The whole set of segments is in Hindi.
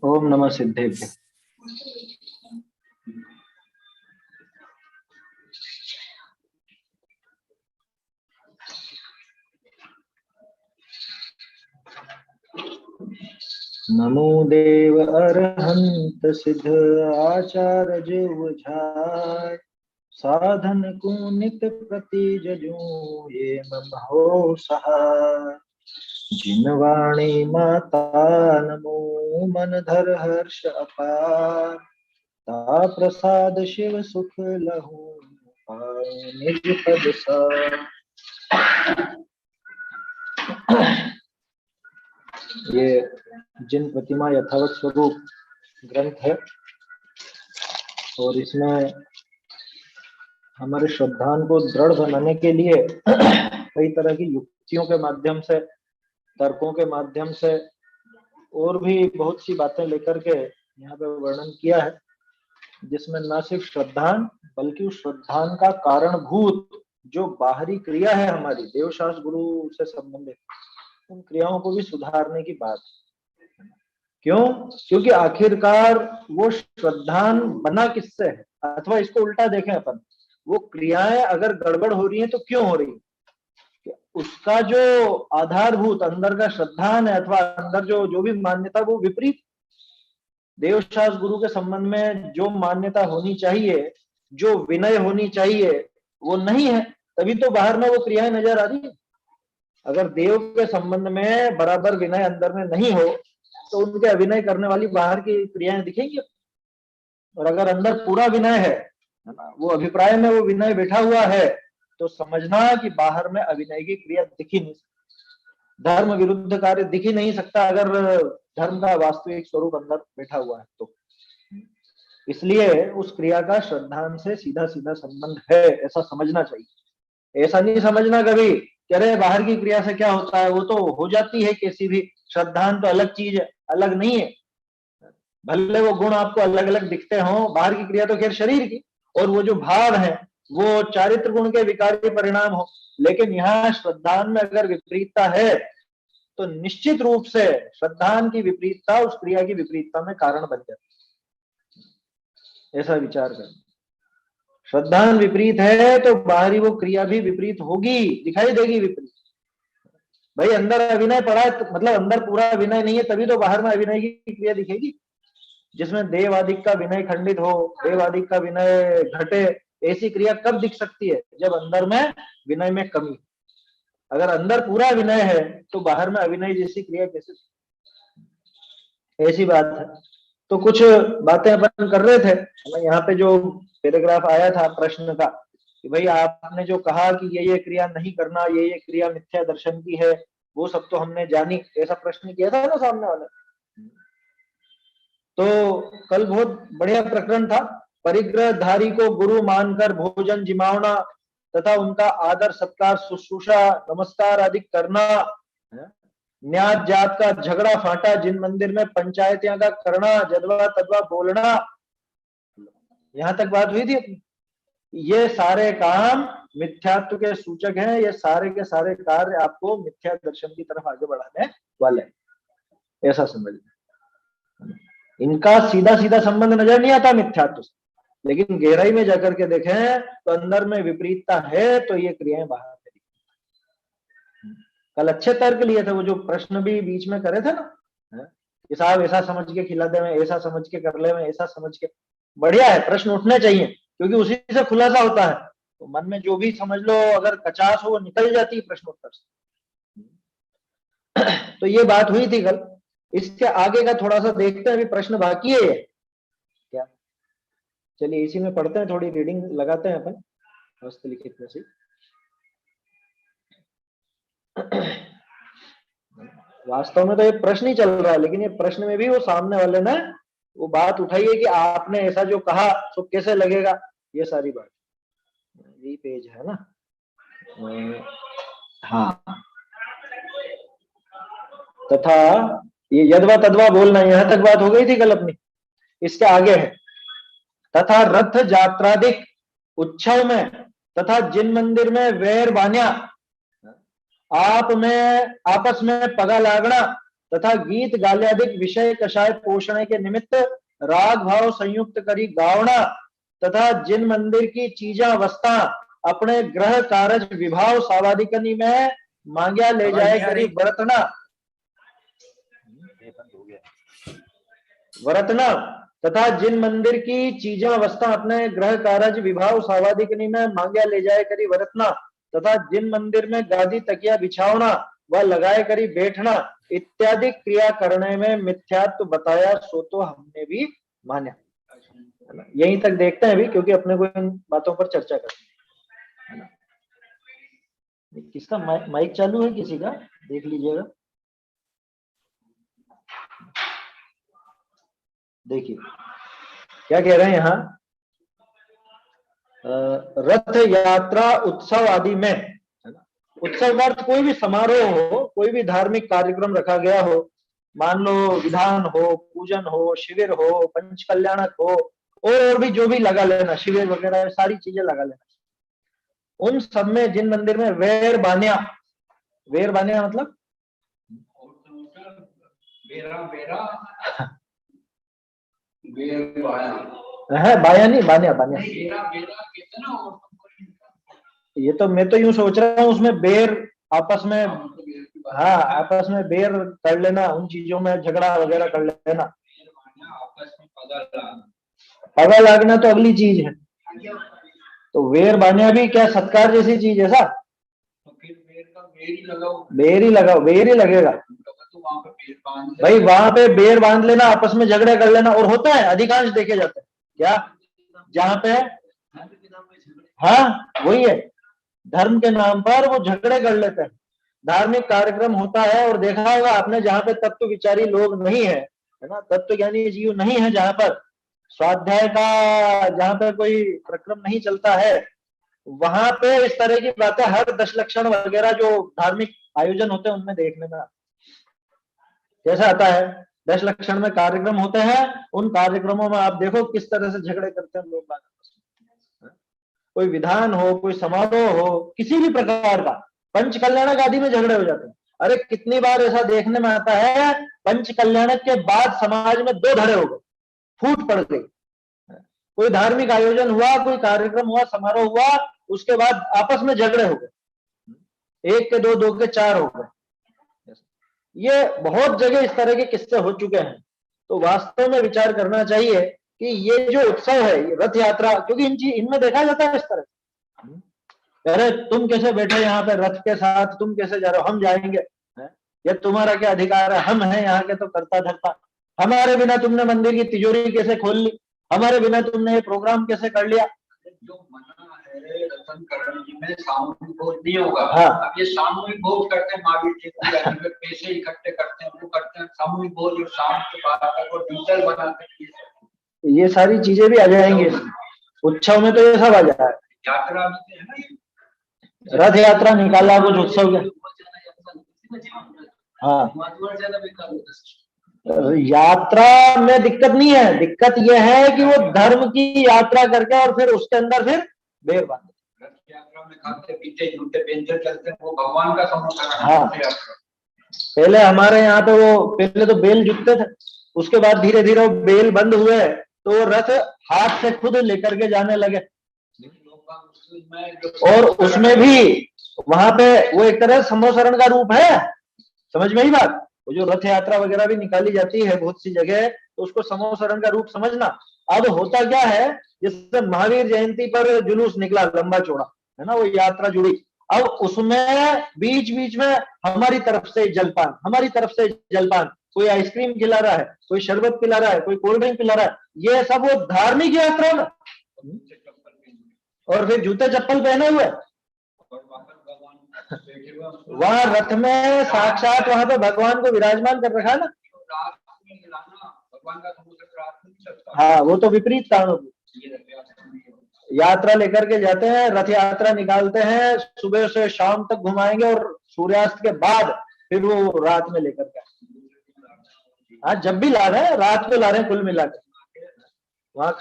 ओम नमः सिद्धेभ्य। नमो देव अरहंत सिद्ध आचार्य जीव झाय, साधन को नित प्रति जजू ये मम हो सहाय। जिन वाणी माता नमो मन धर हर्ष अपार, ता प्रसाद शिव सुख लहू पाऊं निज पद सार। ये जिन प्रतिमा यथावत स्वरूप ग्रंथ है और इसमें हमारे श्रद्धान को दृढ़ बनाने के लिए कई तरह की युक्तियों के माध्यम से, तर्कों के माध्यम से और भी बहुत सी बातें लेकर के यहाँ पे वर्णन किया है, जिसमें न सिर्फ श्रद्धान बल्कि उस श्रद्धान का कारणभूत जो बाहरी क्रिया है हमारी देवशास्त्र गुरु से संबंधित, उन क्रियाओं को भी सुधारने की बात। क्यों? क्योंकि आखिरकार वो श्रद्धान बना किससे है, अथवा इसको उल्टा देखें अपन, वो क्रियाएं अगर गड़बड़ हो रही हैं तो क्यों हो रही है? उसका जो आधारभूत अंदर का श्रद्धान है अथवा अंदर जो भी मान्यता, वो विपरीत देवशास्त्र गुरु के संबंध में जो मान्यता होनी चाहिए, जो विनय होनी चाहिए, वो नहीं है, तभी तो बाहर में वो क्रियाएं नजर आ रही है। अगर देव के संबंध में बराबर विनय अंदर में नहीं हो तो उनके अभिनय करने वाली बाहर की क्रियाएं दिखेंगी। और अगर अंदर पूरा विनय है ना, वो अभिप्राय में वो विनय बैठा हुआ है, तो समझना कि बाहर में अभिनय की क्रिया दिख ही नहीं सकती, धर्म विरुद्ध कार्य दिख ही नहीं सकता अगर धर्म का वास्तविक स्वरूप अंदर बैठा हुआ है तो। इसलिए उस क्रिया का श्रद्धान से सीधा सीधा संबंध है, ऐसा समझना चाहिए। ऐसा नहीं समझना कभी कि अरे बाहर की क्रिया से क्या होता है, वो तो हो जाती है कैसी भी, श्रद्धान तो अलग चीज है, अलग नहीं है। भले वो गुण आपको अलग अलग दिखते हो, बाहर की क्रिया तो खैर शरीर की, और वो जो भाव है वो चारित्र गुण के विकारी परिणाम हो, लेकिन यहाँ श्रद्धान में अगर विपरीतता है तो निश्चित रूप से श्रद्धान की विपरीतता उस क्रिया की विपरीतता में कारण बन जाती है। ऐसा विचार करें, श्रद्धान विपरीत है तो बाहरी वो क्रिया भी विपरीत होगी, दिखाई देगी विपरीत। भाई अंदर अभिनय पड़ा है तो मतलब अंदर पूरा अभिनय नहीं है, तभी तो बाहर में अभिनय की क्रिया दिखेगी। जिसमें देवादिक का विनय खंडित हो, देवादिक का विनय घटे, ऐसी क्रिया कब दिख सकती है? जब अंदर में विनय में कमी। अगर अंदर पूरा विनय है तो बाहर में अभिनय जैसी क्रिया कैसे? ऐसी बात है। तो कुछ बातें अपन कर रहे थे, यहाँ पे जो पैराग्राफ आया था प्रश्न का कि भाई आपने जो कहा कि ये क्रिया नहीं करना, ये क्रिया मिथ्या दर्शन की है, वो सब तो हमने जानी, ऐसा प्रश्न किया था ना सामने वाले। तो कल बहुत बढ़िया प्रकरण था, परिग्रहधारी को गुरु मानकर भोजन जिमावना तथा उनका आदर सत्कार शुश्रूषा नमस्कार आदि करना, न्यात जात का झगड़ा फाटा जिन मंदिर में पंचायतियां का करना, जदवा तदवा बोलना, यहां तक बात हुई थी अपनी। ये सारे काम मिथ्यात्व के सूचक हैं, ये सारे के सारे कार्य आपको मिथ्या दर्शन की तरफ आगे बढ़ाने वाले हैं, ऐसा समझना। इनका सीधा सीधा संबंध नजर नहीं आता मिथ्यात्व से, लेकिन गहराई में जाकर के देखें तो अंदर में विपरीतता है, तो ये क्रियाएं बाहर है। कल अच्छे तर्क लिए थे, वो जो प्रश्न भी बीच में करे थे ना कि साहब ऐसा समझ के खिला दे, में ऐसा समझ के कर ले, में ऐसा समझ के, बढ़िया है, प्रश्न उठने चाहिए क्योंकि उसी से खुलासा होता है। तो मन में जो भी समझ लो अगर कचास हो वो निकल जाती है प्रश्नोत्तर से। तो ये बात हुई थी कल। इसके आगे का थोड़ा सा देखते हैं, अभी प्रश्न बाकी है क्या? चलिए इसी में पढ़ते हैं, थोड़ी रीडिंग लगाते हैं अपन हस्तलिखित में से। वास्तव में तो ये प्रश्न ही चल रहा है, लेकिन ये प्रश्न में भी वो सामने वाले ने वो बात उठाई है कि आपने ऐसा जो कहा तो कैसे लगेगा, ये सारी बात। यही पेज है ना? हाँ, तथा ये यदवा तदवा बोलना, यहां तक बात हो गई थी कल अपनी। इसके आगे है, तथा रथ यात्रादिक उत्सव में तथा जिन मंदिर में वैर बान्या आप में आपस में पगा लागना तथा गीत गाल्यादिक विषय कषाय पोषण के निमित्त राग भाव संयुक्त करी गावना तथा जिन मंदिर की चीजा वस्ता अपने ग्रह कारज विभाव सावादिकनी में मांग्या ले जाए करी वरतना तथा जिन मंदिर की चीजा वस्ता अपने ग्रह कारज विभाव सावादिकनी में मांग्या ले जाए करी वरतना तथा जिन मंदिर में गादी तकिया बिछावना व लगाए करी बैठना इत्यादि क्रिया करने में मिथ्यात्व बताया, सो तो हमने भी माना। यहीं तक देखते हैं अभी, क्योंकि अपने को इन बातों पर चर्चा करनी है। किसका माइक चालू है? किसी का देख लीजिएगा। देखिए क्या कह रहे हैं यहाँ, रथ यात्रा उत्सव आदि में, उत्सव का अर्थ कोई भी समारोह हो, कोई भी धार्मिक कार्यक्रम रखा गया हो, मान लो विधान हो, पूजन हो, शिविर हो, पंच कल्याणक हो, और भी जो भी लगा लेना, शिविर वगैरह सारी चीजें लगा लेना, उन सब में जिन मंदिर में वेर बान्या मतलब है, बाया नहीं, बान्या ये तो मैं तो यूं सोच रहा हूँ उसमें बेर आपस में, हाँ आपस में बेर कर लेना, उन चीजों में झगड़ा वगैरह कर लेना। पगा लागना तो अगली चीज है, तो वेर बान्या भी क्या सत्कार जैसी चीज है सा? बेर ही लगेगा भाई, वहां पे बेर बांध लेना, आपस में झगड़े कर लेना, और होता है अधिकांश देखे जाते हैं क्या, जहाँ पे हाँ वही है, धर्म के नाम पर वो झगड़े कर लेते हैं। धार्मिक कार्यक्रम होता है और देखा होगा आपने, जहाँ पे तत्व विचारी लोग नहीं है ना, तत्व ज्ञानी जीव नहीं है, जहाँ पर स्वाध्याय का जहाँ पे कोई प्रक्रम नहीं चलता है, वहां पे इस तरह की बातें हर दशलक्षण वगैरह जो धार्मिक आयोजन होते हैं उनमें देखने में कैसा आता है। दशलक्षण में कार्यक्रम होते हैं, उन कार्यक्रमों में आप देखो किस तरह से झगड़े करते हैं लोग। कोई विधान हो, कोई समारोह हो, किसी भी प्रकार का, पंच कल्याणक आदि में झगड़े हो जाते हैं। अरे कितनी बार ऐसा देखने में आता है, पंच कल्याणक के बाद समाज में दो धड़े हो गए, फूट पड़ गई। कोई धार्मिक आयोजन हुआ, कोई कार्यक्रम हुआ, समारोह हुआ, उसके बाद आपस में झगड़े हो गए, एक के दो, दो के चार हो गए। ये बहुत जगह इस तरह के किस्से हो चुके हैं। तो वास्तव में विचार करना चाहिए कि ये जो उत्सव है, ये रथ यात्रा, क्योंकि इनमें देखा जाता है इस तरह, अरे तुम कैसे बैठे यहाँ पे रथ के साथ, तुम कैसे जा रहे हो, हम जाएंगे, ये तुम्हारा क्या अधिकार है, हम हैं यहाँ के तो करता धरता, हमारे बिना तुमने मंदिर की तिजोरी कैसे खोल ली, हमारे बिना तुमने ये प्रोग्राम कैसे कर लिया। जो मना है रतन करण जी में सामूहिक भोज नहीं होगा। हाँ। अब ये सामूहिक भोज करते हैं, महावीर जी को पैसे इकट्ठे करते हैं, वो करते हैं सामूहिक भोज, और शाम के बाद तक वो डिजिटल बनाते हैं, ये सारी चीजें भी आ जाएंगे उत्सव में, तो ये सब आ जाए। यात्रा भी है ना, रथ यात्रा निकाला कुछ उत्सव के, हाँ यात्रा में दिक्कत नहीं है, दिक्कत यह है कि वो धर्म की यात्रा करके और फिर उसके अंदर फिर बेर बांधे। रथ यात्रा में खाते पीते जूते पहनते चलते हैं, वो भगवान का समुद्र। हाँ पहले हमारे यहाँ पे वो पहले तो बेल जुटते थे, उसके बाद धीरे धीरे वो बेल बंद हुए तो रथ हाथ से खुद लेकर के जाने लगे, और उसमें भी वहां पे वो एक तरह समोसरण का रूप है, समझ में ही बात। वो जो रथ यात्रा वगैरह भी निकाली जाती है बहुत सी जगह, तो उसको समोसरण का रूप समझना। अब होता क्या है, जैसे महावीर जयंती पर जुलूस निकला लंबा चौड़ा, है ना, वो यात्रा जुड़ी, अब उसमें बीच बीच में हमारी तरफ से जलपान, हमारी तरफ से जलपान, कोई आइसक्रीम खिला रहा है, कोई शरबत पिला रहा है, कोई कोल्ड ड्रिंक पिला रहा है, ये सब वो धार्मिक यात्रा में, और फिर जूते चप्पल पहने हुए वहां रथ में साक्षात वहां पे भगवान को विराजमान कर रखा है ना। हाँ वो तो विपरीत कारण, यात्रा लेकर के जाते हैं, रथ यात्रा निकालते हैं, सुबह से शाम तक घुमाएंगे, और सूर्यास्त के बाद फिर वो रात में लेकर के, हाँ जब भी ला रहे हैं रात को ला रहे हैं, कुल मिला के वहां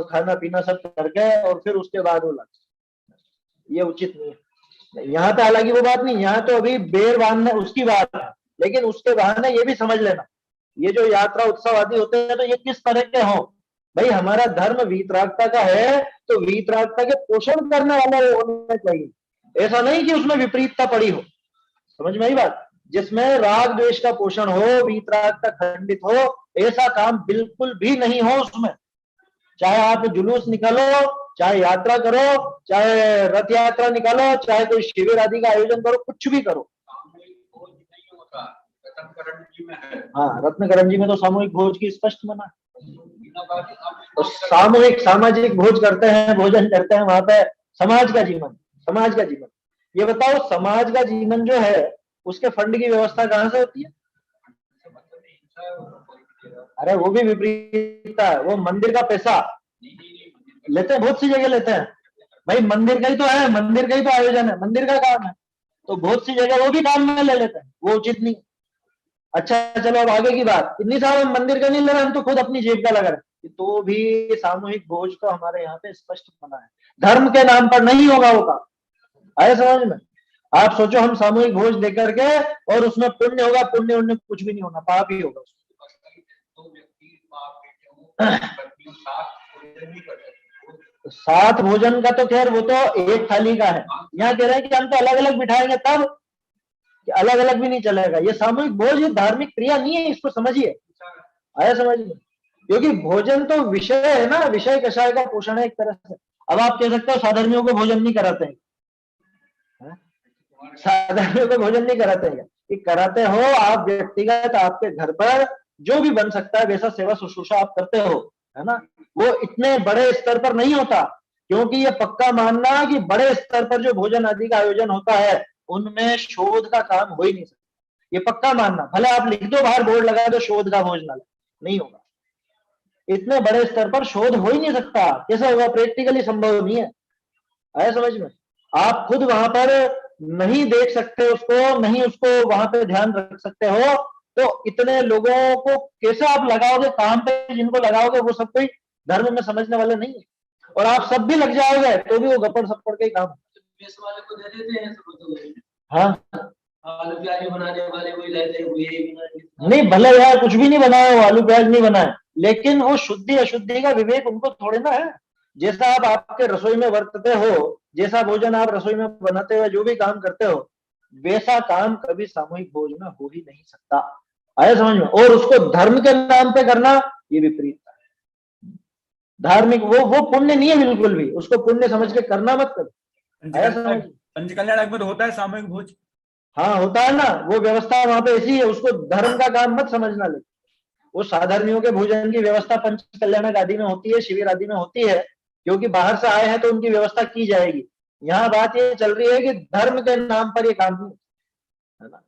खाना पीना सब करके, और फिर उसके बाद वो ला, ये उचित नहीं है। यहाँ पे हालांकि वो बात नहीं, यहाँ तो अभी बेर बांधने उसकी बात है, लेकिन उसके बहाने ये भी समझ लेना, ये जो यात्रा उत्सव आदि होते हैं तो ये किस तरह के हों। भाई हमारा धर्म वीतरागता का है तो वीतरागता के पोषण करने वाला होना चाहिए, ऐसा नहीं कि उसमें विपरीतता पड़ी हो। समझ में आई बात? जिसमें राग द्वेष का पोषण हो, वीतरागता खंडित हो, ऐसा काम बिल्कुल भी नहीं हो उसमें। चाहे आप जुलूस निकालो, चाहे यात्रा करो, चाहे रथ यात्रा निकालो, चाहे कोई शिविर आदि का आयोजन करो, कुछ भी करो। हाँ, रत्नकरण जी में तो सामूहिक भोज की स्पष्ट मना है। तो सामूहिक सामाजिक भोज करते हैं, भोजन करते हैं वहां पे। समाज का जीवन, समाज का जीवन, ये बताओ समाज का जीवन जो है उसके फंड की व्यवस्था कहाँ से होती है? अरे वो भी विपरीतता है, वो मंदिर का पैसा लेते हैं, बहुत सी जगह लेते हैं। भाई मंदिर का ही तो है, मंदिर का ही तो आयोजन है, मंदिर का काम है, तो बहुत सी जगह वो भी काम में ले लेते हैं, वो उचित नहीं। अच्छा चलो अब आगे की बात, इतनी सारा मंदिर का नहीं ले रहे, हम तो खुद अपनी जेब का लगा रहे, तो भी सामूहिक भोज तो हमारे यहाँ पे स्पष्ट मना है। धर्म के नाम पर नहीं होगा वो काम, आए समझ में? आप सोचो हम सामूहिक भोज देकर के और उसमें पुण्य होगा, पुण्य उन्य कुछ भी नहीं होना, पाप ही होगा। साथ भोजन का तो खैर वो तो एक थाली का है, यहाँ कह रहे हैं कि हम तो अलग अलग बिठाएंगे तब, कि अलग अलग भी नहीं चलेगा। ये सामूहिक भोज, ये धार्मिक क्रिया नहीं है, इसको समझिए, आया समझ में? क्योंकि भोजन तो विषय है ना, विषय कषाय का पोषण है एक तरह से। अब आप कह सकते हो साधर्मियों को भोजन नहीं कराते हैं, साधर्मियों को भोजन नहीं कराते हैं, कि कराते हो आप व्यक्तिगत, आपके घर पर जो भी बन सकता है वैसा सेवा शुश्रूषा आप करते हो, है ना? वो इतने बड़े स्तर पर नहीं होता, क्योंकि ये पक्का मानना कि बड़े स्तर पर जो भोजन आदि का आयोजन होता है उनमें शोध का काम हो ही नहीं सकता, ये पक्का मानना। भले आप लिख दो बाहर बोर्ड लगा दो शोध का भोजनालय, नहीं होगा, इतने बड़े स्तर पर शोध हो ही नहीं सकता। कैसे होगा? प्रैक्टिकली संभव नहीं है, आया समझ में? आप खुद वहां पर नहीं देख सकते उसको, नहीं उसको वहां पे ध्यान रख सकते हो, तो इतने लोगों को कैसे आप लगाओगे काम पे? जिनको लगाओगे वो सब कोई धर्म में समझने वाले नहीं है, और आप सब भी लग जाओगे तो भी वो गप्पड़ सप्पड़ के काम। वाले को दे देते हैं, हाँ आलू प्याज बनाने वाले कोई रहते हैं, नहीं भले यार कुछ भी नहीं बनाया हो, आलू प्याज नहीं बनाए, लेकिन वो शुद्धि अशुद्धि का विवेक उनको थोड़े ना है। जैसा आप आपके रसोई में वर्तते हो, जैसा भोजन आप रसोई में बनाते हुए जो भी काम करते हो, वैसा काम कभी सामूहिक भोज में हो ही नहीं सकता, आया समझ में? और उसको धर्म के नाम पे करना ये विपरीत है, धार्मिक वो पुण्य नहीं है बिल्कुल भी, उसको पुण्य समझ के करना मत करो, आया समझ में? पंचकल्याण में होता है सामूहिक भोज, हाँ होता है ना, वो व्यवस्था वहां पे ऐसी है, उसको धर्म का काम मत समझना। लेकिन वो साधर्मियों के भोजन की व्यवस्था पंच कल्याण आदि में होती है, शिविर आदि में होती है, क्योंकि बाहर से आए हैं तो उनकी व्यवस्था की जाएगी। यहाँ बात ये चल रही है कि धर्म के नाम पर ये काम नहीं है ना,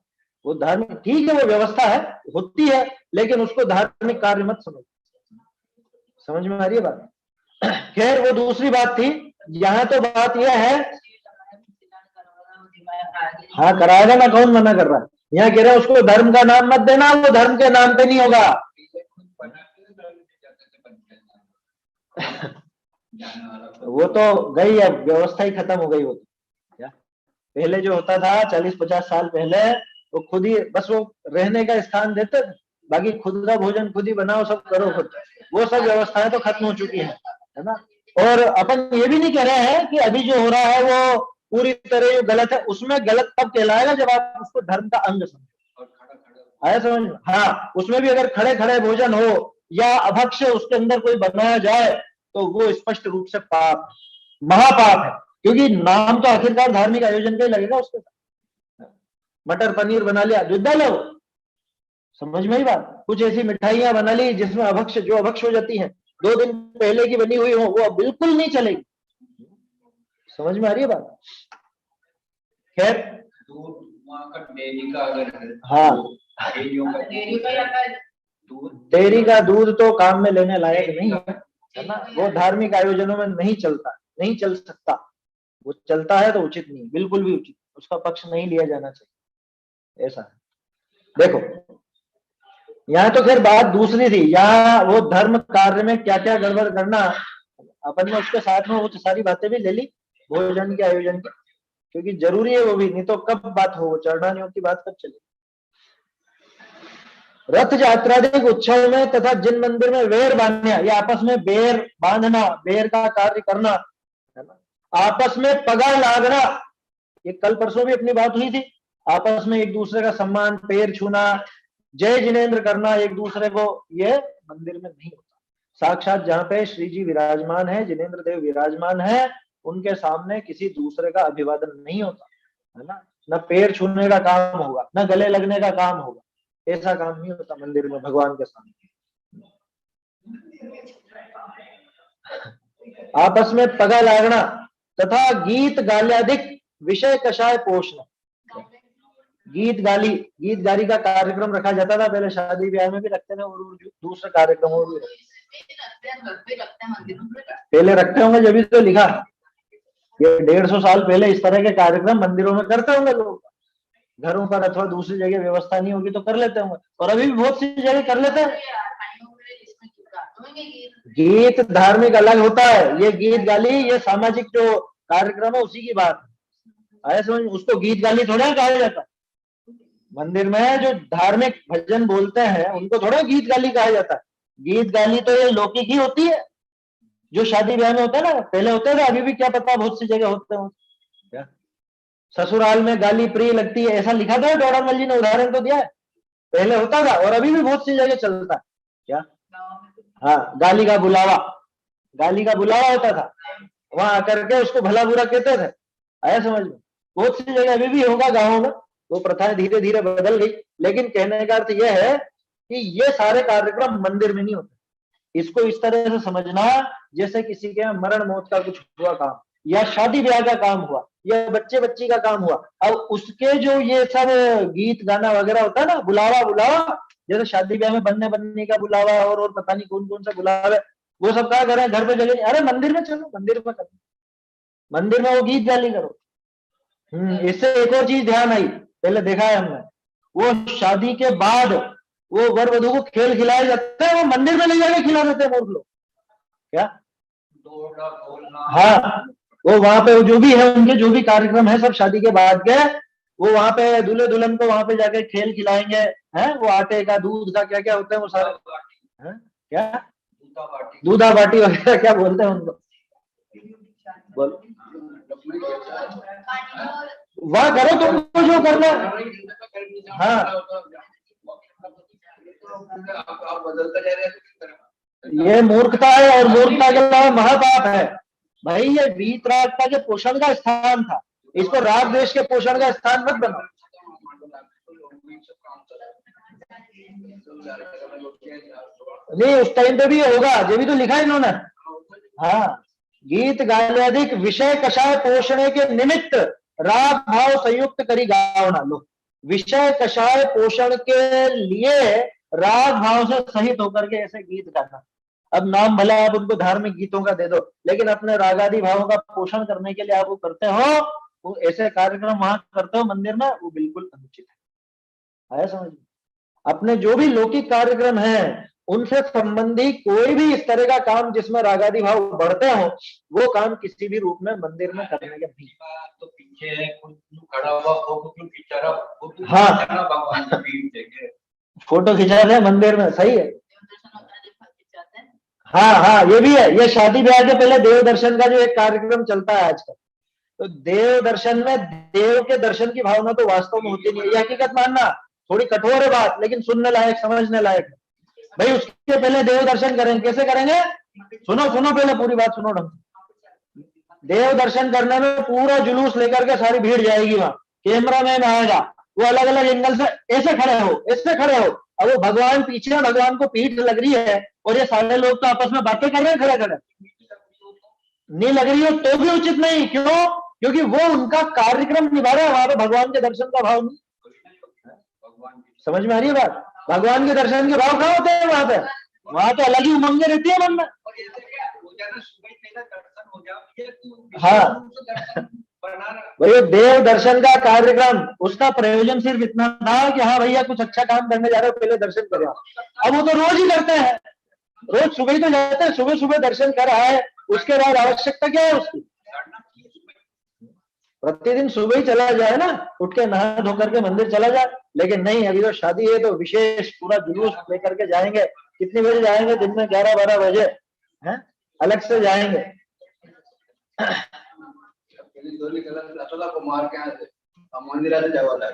वो धर्म ठीक है, वो व्यवस्था है होती है, लेकिन उसको धार्मिक कार्य मत समझ। समझ में आ रही है बात? खैर वो दूसरी बात थी, यहाँ तो बात यह है, हाँ कराएगा ना, कौन मना कर रहा है? यहाँ कह रहे हैं उसको धर्म का नाम मत देना, वो धर्म के नाम पे नहीं होगा। वो तो गई, अब व्यवस्था ही खत्म हो गई। वो क्या पहले जो होता था 40-50 साल पहले, वो खुद ही बस वो रहने का स्थान देते थे, बाकी खुद का भोजन खुद ही बनाओ, सब करो खुद, वो सब व्यवस्थाएं तो खत्म हो चुकी है ना? और अपन ये भी नहीं कह रहे हैं कि अभी जो हो रहा है वो पूरी तरह गलत है, उसमें गलत तब कहलाएगा जब आप उसको धर्म का अंग समझो, आया समझ में? हाँ, उसमें भी अगर खड़े खड़े भोजन हो या अभक्ष्य उसके अंदर कोई बनाया जाए तो वो स्पष्ट रूप से पाप, महापाप है, क्योंकि नाम तो आखिरकार धार्मिक आयोजन का ही लगेगा उसके साथ। मटर पनीर बना लिया, दूध डालो, समझ में ही बात? कुछ ऐसी मिठाइयां बना ली जिसमें अभक्ष्य, जो अभक्ष्य हो जाती है 2 दिन पहले की बनी हुई हो, वो अब बिल्कुल नहीं चलेगी। समझ में आ रही है बात? खैर डेयरी का अगर, हाँ डेयरी का दूध तो काम में लेने लायक नहीं है ना, वो धार्मिक आयोजनों में नहीं चलता, नहीं चल सकता, वो चलता है तो उचित नहीं, बिल्कुल भी उचित, उसका पक्ष नहीं लिया जाना चाहिए, ऐसा है। देखो यहाँ तो खैर बात दूसरी थी, यहाँ वो धर्म कार्य में क्या क्या गड़बड़ करना, अपन ने उसके साथ में वो सारी बातें भी ले ली भोजन के आयोजन की, क्योंकि जरूरी है वो भी, नहीं तो कब बात हो, चरणानियों की बात कब चले। रथ यात्रादिक उत्सव में तथा जिन मंदिर में वेर बांधना, ये आपस में बेर बांधना, बेर का कार्य करना, है ना, आपस में पगा लागना, ये कल परसों भी अपनी बात हुई थी, आपस में एक दूसरे का सम्मान, पैर छूना, जय जिनेन्द्र करना एक दूसरे को, ये मंदिर में नहीं होता। साक्षात जहां पे श्री जी विराजमान है, जिनेन्द्र देव विराजमान है, उनके सामने किसी दूसरे का अभिवादन नहीं होता, है ना, न पैर छूने का काम होगा, न गले लगने का काम होगा, ऐसा काम नहीं होता मंदिर में भगवान के सामने। आपस में पगा लागना तथा गीत गाल्यादिक विषय कषाय पोषण, गीत गाली का कार्यक्रम रखा जाता था पहले, शादी ब्याह में भी रखते थे, और दूसरे कार्यक्रमों में पहले रखते होंगे, जब भी तो लिखा, ये 150 साल पहले इस तरह के कार्यक्रम मंदिरों में करते होंगे लोग, घरों पर अथवा दूसरी जगह व्यवस्था नहीं होगी तो कर लेते होंगे, और अभी भी बहुत सी जगह कर लेते हैं। गीत धार्मिक अलग होता है, ये गीत गाली ये सामाजिक जो कार्यक्रम है उसी की बात है, समझ, उसको गीत गाली थोड़ा कहा जाता। मंदिर में जो धार्मिक भजन बोलते हैं उनको थोड़ा गीत गाली कहा जाता है। गीत गाली तो ये लौकिक ही होती है, जो शादी ब्याह में होता है ना, पहले होते थे, अभी भी क्या पता बहुत सी जगह होते हैं। क्या ससुराल में गाली प्रिय लगती है, ऐसा लिखा था डोडामल जी ने, उदाहरण तो दिया है, पहले होता था और अभी भी बहुत सी जगह चलता है। क्या, हाँ, गाली का बुलावा होता था, वहां आकर के उसको भला बुरा कहते थे, आया समझ में। बहुत सी जगह अभी भी होगा गाँवों में, वो प्रथाएं धीरे धीरे बदल गई, लेकिन कहने का अर्थ यह है कि ये सारे कार्यक्रम मंदिर में नहीं होते। इसको इस तरह से समझना जैसे किसी के मरण मौत का कुछ हुआ काम, या शादी ब्याह का काम हुआ, या बच्चे बच्ची का काम हुआ, अब उसके जो ये सब गीत गाना वगैरह होता है ना, बुलावा, जैसे शादी ब्याह में बनने का बुलावा, और पता नहीं कौन कौन सा बुलावा, वो सब क्या करें, घर पे जगह, अरे मंदिर में चलो, मंदिर में करो, मंदिर में वो गीत गाली करो। इससे एक और चीज ध्यान आई, पहले देखा है हमने, वो शादी के बाद वो वर वधू को खेल खिलाए जाते हैं, वो मंदिर में ले जाके खिला देते हैं मूर्ख लोग। क्या, हाँ, वो वहां पे जो भी है, उनके जो भी कार्यक्रम है सब शादी के बाद के, वो वहां पे दूल्हे दुल्हन को वहां पे जाके खेल खिलाएंगे, हैं, वो आटे का दूध का क्या क्या होता है वो सारे, क्या दूधा बाटी वगैरह क्या बोलते हैं उनको, बोलो, वह करो तुमको जो करना। हाँ, ये मूर्खता है, और मूर्खता के अलावा महापाप है भाई। ये वीतरागता के पोषण का स्थान था, इसको राग द्वेष के पोषण का स्थान मत बनाओ। नहीं, उस टाइम पे भी होगा, ये भी तो लिखा है इन्होंने। हाँ, गीत गाल्यादिक विषय कषाय पोषणे के निमित्त राग भाव संयुक्त करी गावना। लो, विषय कषाय पोषण के लिए राग भाव से सहित होकर के ऐसे गीत गाना। अब नाम भले आप उनको धार्मिक गीतों का दे दो, लेकिन अपने रागादि भावों का पोषण करने के लिए आप वो करते हो, वो ऐसे कार्यक्रम वहां करते हो मंदिर में, वो बिल्कुल अनुचित है। आया समझ? अपने जो भी लौकिक कार्यक्रम है उनसे संबंधी कोई भी इस तरह का काम जिसमें रागादि भाव बढ़ते हो, वो काम किसी भी रूप में मंदिर में करने के नहीं। तो पीछे खड़ा हुआ फोटो खिंचा रहा, हाँ, फोटो खिंचा रहे मंदिर में, सही है। हाँ, ये भी है। ये शादी ब्याह के पहले देव दर्शन का जो एक कार्यक्रम चलता है आजकल, तो देव दर्शन में देव के दर्शन की भावना तो वास्तव में होती नहीं है। ये हकीकत मानना थोड़ी कठोर है बात, लेकिन सुनने लायक, समझने लायक है भाई। उसके पहले देव दर्शन करेंगे, कैसे करेंगे? सुनो पहले पूरी बात सुनो ढंग से। देव दर्शन करने में पूरा जुलूस लेकर के सारी भीड़ जाएगी, वहां कैमरा मैन आएगा, वो अलग अलग एंगल से ऐसे खड़े हो, अब वो भगवान पीछे, भगवान को पीठ लग रही है, और ये सारे लोग तो आपस में बातें कर रहे हैं खड़े नहीं लग रही हो तो भी उचित नहीं। क्यों? क्योंकि वो उनका कार्यक्रम निभा रहा है, वहां पे भगवान के दर्शन का भाव नहीं। समझ में आ रही है बात? भगवान के दर्शन के भाव कहाँ होते हैं वहां पे? वहां तो अलग ही उमंगे रहती है मन में। हाँ, भैया देव दर्शन का कार्यक्रम, उसका प्रयोजन सिर्फ इतना था कि हाँ भैया कुछ अच्छा काम करने जा रहे हो, पहले दर्शन करो। अब वो तो रोज ही करते हैं, रोज सुबह ही तो जाते हैं, सुबह दर्शन कर आए, उसके बाद आवश्यकता क्या है उसकी? प्रतिदिन सुबह ही चला जाए ना, उठ के नहा धो करके मंदिर चला जाए। लेकिन नहीं, अभी तो शादी है तो विशेष पूरा जुलूस लेकर के जाएंगे। कितने बजे जाएंगे? दिन में 11-12 बजे हैं, अलग से जाएंगे।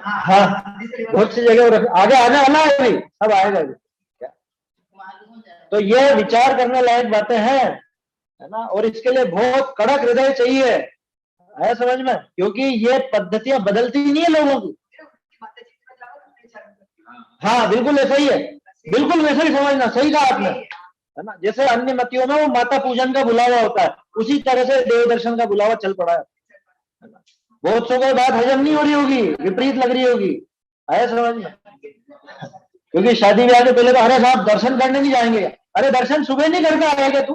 हाँ, बहुत सी जगह आगे आने वाला है, अभी अब आएगा अभी। तो ये विचार करने लायक बातें हैं, है ना। और इसके लिए बहुत कड़क हृदय चाहिए, है समझ में, क्योंकि ये पद्धतियां बदलती नहीं है लोगों की। हाँ बिल्कुल ऐसा ही है, बिल्कुल वैसा ही समझना, सही कहा आपने, है ना। जैसे अन्य मतियों में वो माता पूजन का बुलावा होता है, उसी तरह से देव दर्शन का बुलावा चल पड़ा है ना। बहुत सौ को बात हजम नहीं हो रही होगी, विपरीत लग रही होगी, आया समझ में। क्योंकि शादी ब्याह के पहले तो अरे साहब दर्शन करने नहीं जाएंगे, अरे दर्शन सुबह नहीं करके आएगा तू,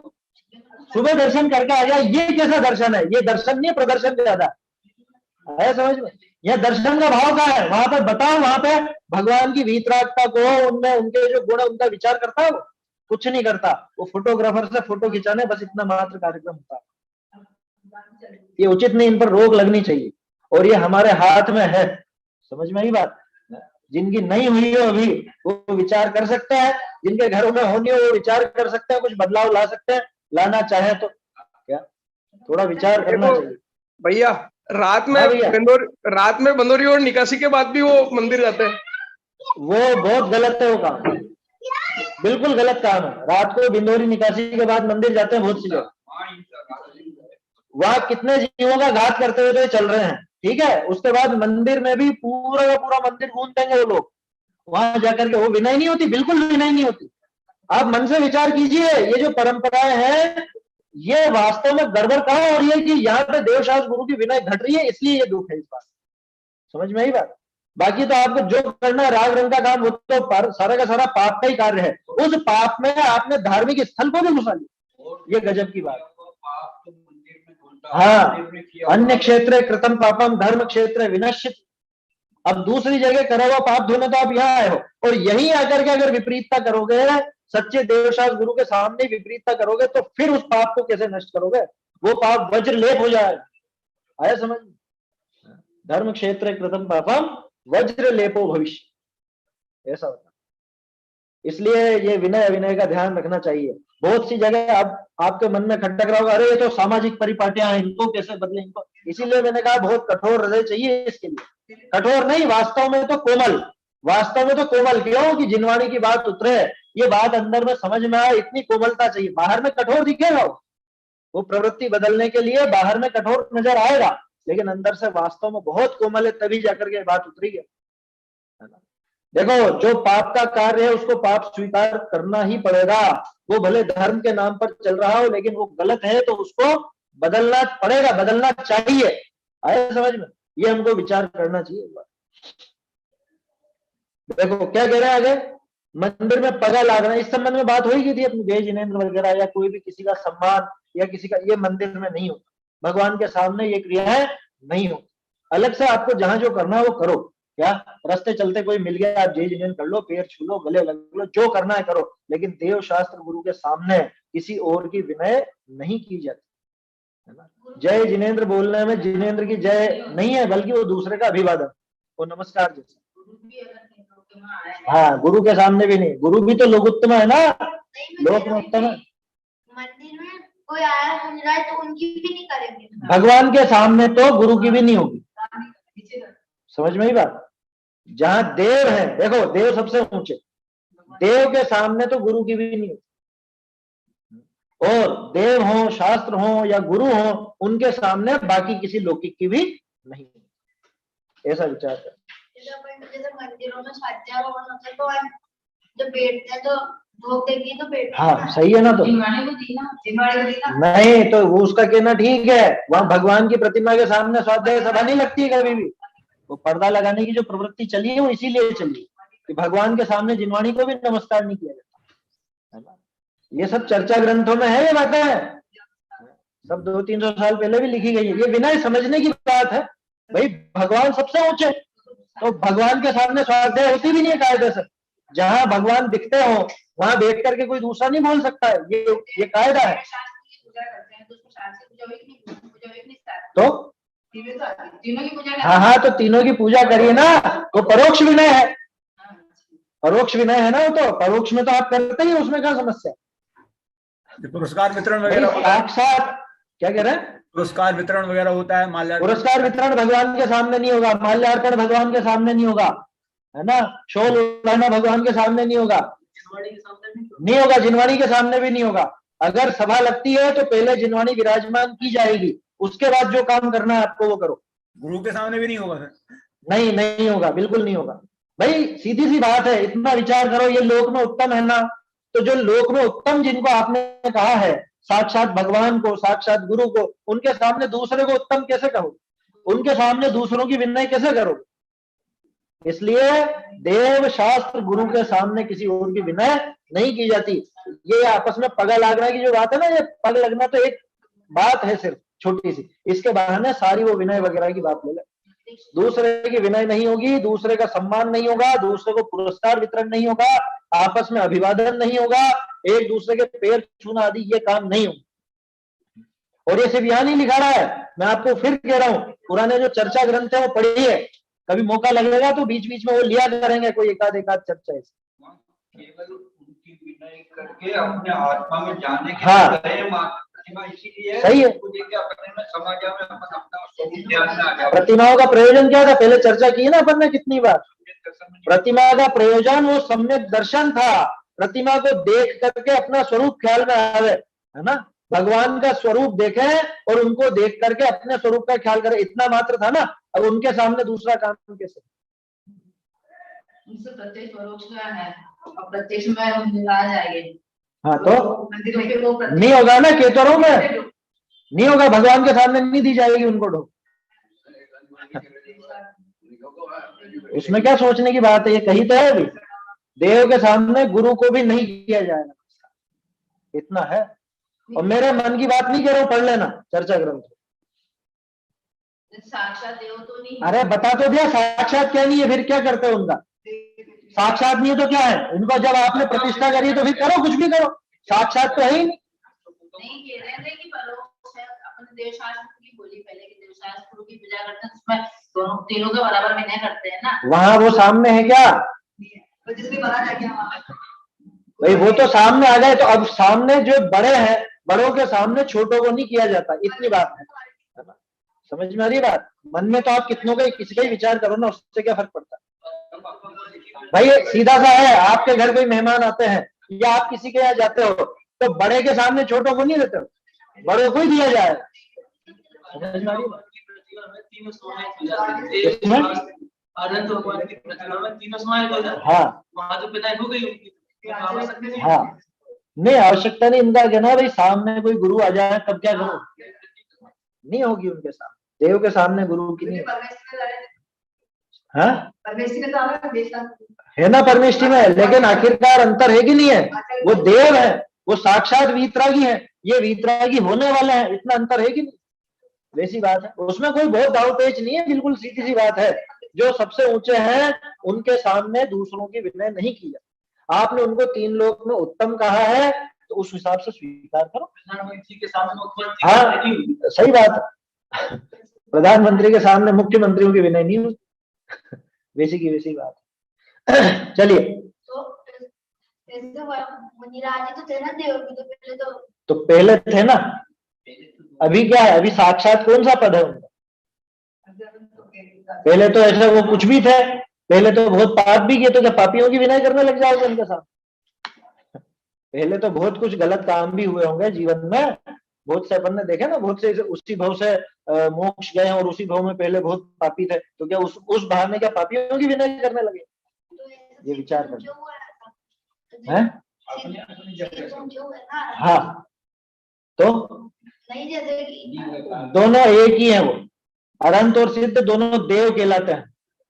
सुबह दर्शन करके आ गया, ये कैसा दर्शन है? ये दर्शन नहीं है, प्रदर्शन ज्यादा, आया समझ में। यह दर्शन का भाव का है, वहां पे बताओ, वहां पे भगवान की वीतरागता को, उनमें उनके जो गुण, उनका विचार करता है वो? कुछ नहीं करता, वो फोटोग्राफर से फोटो खिंचाने, बस इतना मात्र कार्यक्रम होता है। ये उचित नहीं, इन पर रोक लगनी चाहिए, और ये हमारे हाथ में है, समझ में आई बात। जिनकी नहीं हुई हो अभी वो विचार कर सकते हैं, जिनके घरों में होनी हो वो विचार कर सकते हैं, कुछ बदलाव ला सकते हैं, लाना चाहे तो क्या, थोड़ा विचार करना चाहिए भैया। रात में बंदोरी और निकासी के बाद भी वो मंदिर जाते हैं, वो बहुत गलत है वो काम, बिल्कुल गलत काम है। रात को बिंदोरी निकासी के बाद मंदिर जाते हैं बहुत सी लोग, वहां कितने जीवों का घात करते हुए तो चल रहे हैं, ठीक है। उसके बाद मंदिर में भी पूरा का पूरा मंदिर घूम देंगे वो लोग, वहां जाकर के वो विनय नहीं होती, बिल्कुल विनय नहीं होती। आप मन से विचार कीजिए, ये जो परंपराएं हैं ये वास्तव में गड़बड़ कहाँ हो रही है कि यहाँ पे देवशास्त्र गुरु की विनय घट रही है, इसलिए ये दुख है इस बात, समझ में आई बात। बाकी तो आपको जो करना है राग रंग का काम, वो तो सारा का सारा पाप का ही कार्य है। उस पाप में आपने धार्मिक स्थल को भी घुसा लिया, ये गजब की बात। हाँ, अन्य क्षेत्र कृतम पापम धर्म क्षेत्र विनश्चित। अब दूसरी जगह करा हुआ पाप धोने तो आप यहाँ आए हो, और यहीं आकर के अगर विपरीतता करोगे, सच्चे देवशास्त्र गुरु के सामने विपरीतता करोगे, तो फिर उस पाप को कैसे नष्ट करोगे? वो पाप वज्र लेप हो जाएगा, आया समझ। धर्म क्षेत्र कृतम पापम वज्र लेपो भविष्य, ऐसा होता। इसलिए ये विनय अविनय का ध्यान रखना चाहिए। बहुत सी जगह अब आपके मन में खटक रहा होगा, अरे ये तो सामाजिक परिपाटियां हैं, इनको कैसे बदले इनको। इसीलिए मैंने कहा बहुत कठोर हृदय चाहिए इसके लिए। कठोर नहीं, वास्तव में तो कोमल, वास्तव में तो कोमल। क्यों कि जिनवाणी की बात उतरे, ये बात अंदर में समझ में आए, इतनी कोमलता चाहिए। बाहर में कठोर दिखेगा वो प्रवृत्ति बदलने के लिए बाहर में कठोर नजर आएगा, लेकिन अंदर से वास्तव में बहुत कोमल है, तभी जाकर के बात उतरी है। देखो, जो पाप का कार्य है उसको पाप स्वीकार करना ही पड़ेगा। वो भले धर्म के नाम पर चल रहा हो, लेकिन वो गलत है तो उसको बदलना पड़ेगा, बदलना चाहिए, आया समझ में। ये हमको विचार करना चाहिए। देखो क्या कह रहे हैं आगे, मंदिर में पगा लागना, इस संबंध में बात हो ही थी अपनी, जय जिनेन्द्र वगैरह, या कोई भी किसी का सम्मान या किसी का, ये मंदिर में नहीं होता, भगवान के सामने ये क्रियाएं नहीं होती। अलग से आपको जहां जो करना है वो करो, क्या रास्ते चलते कोई मिल गया आप जय जिनेन्द्र कर लो, पैर छू लो, गले लग लो, जो करना है करो, लेकिन देव शास्त्र गुरु के सामने किसी और की विनय नहीं की जाती, है ना। जय जिनेन्द्र बोलने में जिनेन्द्र की जय नहीं है, बल्कि वो दूसरे का अभिवादन, वो नमस्कार जैसा। हाँ, गुरु के सामने भी नहीं, गुरु भी तो लोक उत्तम है ना, लोक में उत्तम है। मंदिर में कोई आया सुन रहा है तो उनकी भी नहीं करेंगे, भगवान के सामने तो गुरु की भी नहीं होगी, समझ में ही बात। जहां देव है, देखो देव सबसे ऊंचे, देव के सामने तो गुरु की भी नहीं होती, और देव हो, शास्त्र हो या गुरु हो, उनके सामने बाकी किसी लौकिक की भी नहीं, ऐसा विचार है। जैसे मंदिरों में ध्यारोहण होता है तो जब बैठते हैं तो भोग देगी तो बैठते हैं। हाँ सही है ना, तो नहीं तो वो उसका कहना ठीक है, वहां भगवान की प्रतिमा के सामने स्वाध्याय सभा नहीं लगती है कभी भी। वो पर्दा लगाने की जो प्रवृत्ति चली है वो इसीलिए चली कि भगवान के सामने जिनवाणी को भी नमस्कार नहीं किया जाता, है ना। ये सब चर्चा ग्रंथों में है, ये बातें हैं, सब 200-300 साल पहले भी लिखी गई है। ये बिना समझने की बात है भाई, भगवान सबसे ऊंचे, तो भगवान के सामने स्वाध्याय होती भी नहीं है कायदे से। जहां भगवान दिखते हो वहां बैठ करके कोई दूसरा नहीं बोल सकता है, ये कायदा है। तो तीनों की पूजा हाँ हाँ, तो तीनों की पूजा करिए ना, वो परोक्ष विनय है, परोक्ष विनय है ना वो, तो परोक्ष में तो आप करते ही, उसमें क्या समस्या। पुरस्कार वितरण वगैरह होता है, साक्षात क्या कह रहे हैं, पुरस्कार वितरण वगैरह होता है, माल्यार्पण। पुरस्कार वितरण भगवान के सामने नहीं होगा, माल्यार्पण भगवान के सामने नहीं होगा, है ना, शोल उड़ाना भगवान के सामने नहीं होगा, नहीं होगा, जिनवाणी के सामने भी नहीं होगा। अगर सभा लगती है तो पहले जिनवाणी विराजमान की जाएगी, उसके बाद जो काम करना है आपको वो करो। गुरु के सामने भी नहीं होगा सर? नहीं, नहीं होगा, बिल्कुल नहीं होगा भाई, सीधी सी बात है, इतना विचार करो, ये लोक में उत्तम है ना, तो जो लोक में उत्तम जिनको आपने कहा है, साक्षात भगवान को, साक्षात गुरु को, उनके सामने दूसरे को उत्तम कैसे कहो, उनके सामने दूसरों की विनय कैसे करो। इसलिए देव शास्त्र गुरु के सामने किसी और की विनय नहीं की जाती। ये आपस में पग लगना की जो बात है ना, ये पग लगना तो एक बात है सिर्फ छोटी सी, इसके बहाने सारी वो विनय वगैरह की बात ले ले। दूसरे की विनय नहीं होगी, दूसरे का सम्मान नहीं होगा, दूसरे को पुरस्कार वितरण नहीं होगा, आपस में अभिवादन नहीं होगा, एक दूसरे के पैर छूना आदि ये काम नहीं होगा। और ये सिर्फ यहाँ नहीं लिखा रहा है, मैं आपको फिर कह रहा हूँ, पुराने जो चर्चा ग्रंथ है वो पढ़िए, कभी मौका लगेगा तो बीच बीच में वो लिया करेंगे कोई एकाध चर्चा ऐसी। केवल उनकी विनय करके अपने आत्मा में जाने के हाँ, इसीलिए सही है। प्रतिमाओं का प्रयोजन क्या था, पहले चर्चा की ना अपन ने कितनी बार, प्रतिमा का प्रयोजन वो सम्यक दर्शन था, प्रतिमा को देख करके अपना स्वरूप ख्याल में आवे, है ना, भगवान का स्वरूप देखे और उनको देख करके अपने स्वरूप का ख्याल करे, इतना मात्र था ना। अब उनके सामने दूसरा काम कैसे, प्रत्यक्ष परोक्ष है, प्रत्यक्ष में आ जाएंगे। हाँ, तो नहीं होगा ना, केतरों में नहीं होगा, भगवान के सामने नहीं दी जाएगी उनको ढो। उसमें क्या सोचने की बात है, ये कही तो है अभी, देव के सामने गुरु को भी नहीं किया जाएगा, इतना है। और मेरे मन की बात नहीं कह रहा हूं, पढ़ लेना चर्चा ग्रंथ। साक्षात देव तो नहीं, अरे बता तो दिया, साक्षात क्या नहीं है, फिर क्या करते हो उनका, साक्षात नहीं है तो क्या है उनका, जब आपने प्रतिष्ठा करी तो फिर करो, कुछ भी करो, साक्षात तो है ही नहीं। कह रहे थे कि परोक्ष है, अपने देवशास्त्र की बोली पहले कि देवशास्त्र गुरु की पूजा करते हैं, उसमें दोनों तीनों के बराबर विनय करते हैं ना, वहां वो सामने है क्या, तो जिसमें बड़ा है क्या भाई, वो तो सामने आ गए, तो अब सामने जो बड़े हैं, बड़ों के सामने छोटों को नहीं किया जाता, इतनी बात है ना, समझ में आ रही बात। मन में तो आप कितनों का किसी का ही विचार करो ना, उससे क्या फर्क पड़ता है भाई, सीधा सा है, आपके घर कोई मेहमान आते हैं या आप किसी के यहाँ जाते हो, तो बड़े के सामने छोटों को नहीं देते हो, बड़ों को ही दिया जाए, समझ में आ रही बात। हाँ हाँ, नहीं आवश्यकता नहीं, इनका कहना भाई सामने कोई गुरु आ जाए तब क्या करो, नहीं होगी उनके सामने, देव के सामने गुरु की नहीं है ना, परमेष्टि में, लेकिन आखिरकार अंतर है कि नहीं है, वो देव है, वो साक्षात वीतरागी है, ये वीतरागी होने वाले हैं, इतना अंतर है कि नहीं, वैसी बात है, उसमें कोई बहुत दाव पेच नहीं है, बिल्कुल सीधी सी बात है। जो सबसे ऊंचे हैं उनके सामने दूसरों की विनय नहीं की जाती, आपने उनको तीन लोक में उत्तम कहा है तो उस हिसाब से स्वीकार करो। हाँ सही बात है, प्रधानमंत्री के सामने मुख्यमंत्रियों की विनय नहीं होती, वैसी की वैसी बात है। चलिए, तो थे ना देव भी, तो पहले थे ना, अभी क्या है, अभी साक्षात कौन सा पद है उनका, पहले तो ऐसा वो कुछ भी थे, पहले तो बहुत पाप भी किए, तो क्या पापियों की विनय करने लग जाओगे उनके साथ, पहले तो बहुत कुछ गलत काम भी हुए होंगे जीवन में, बहुत से अपन ने देखे ना, बहुत से उसी भाव से मोक्ष गए और उसी भाव में पहले बहुत पापी थे, तो क्या उस बहाने क्या पापियों की विनय करने लगे, ये विचार करना है। हाँ, तो दोनों एक ही है, वो अनंत और सिद्ध दोनों देव कहलाते हैं,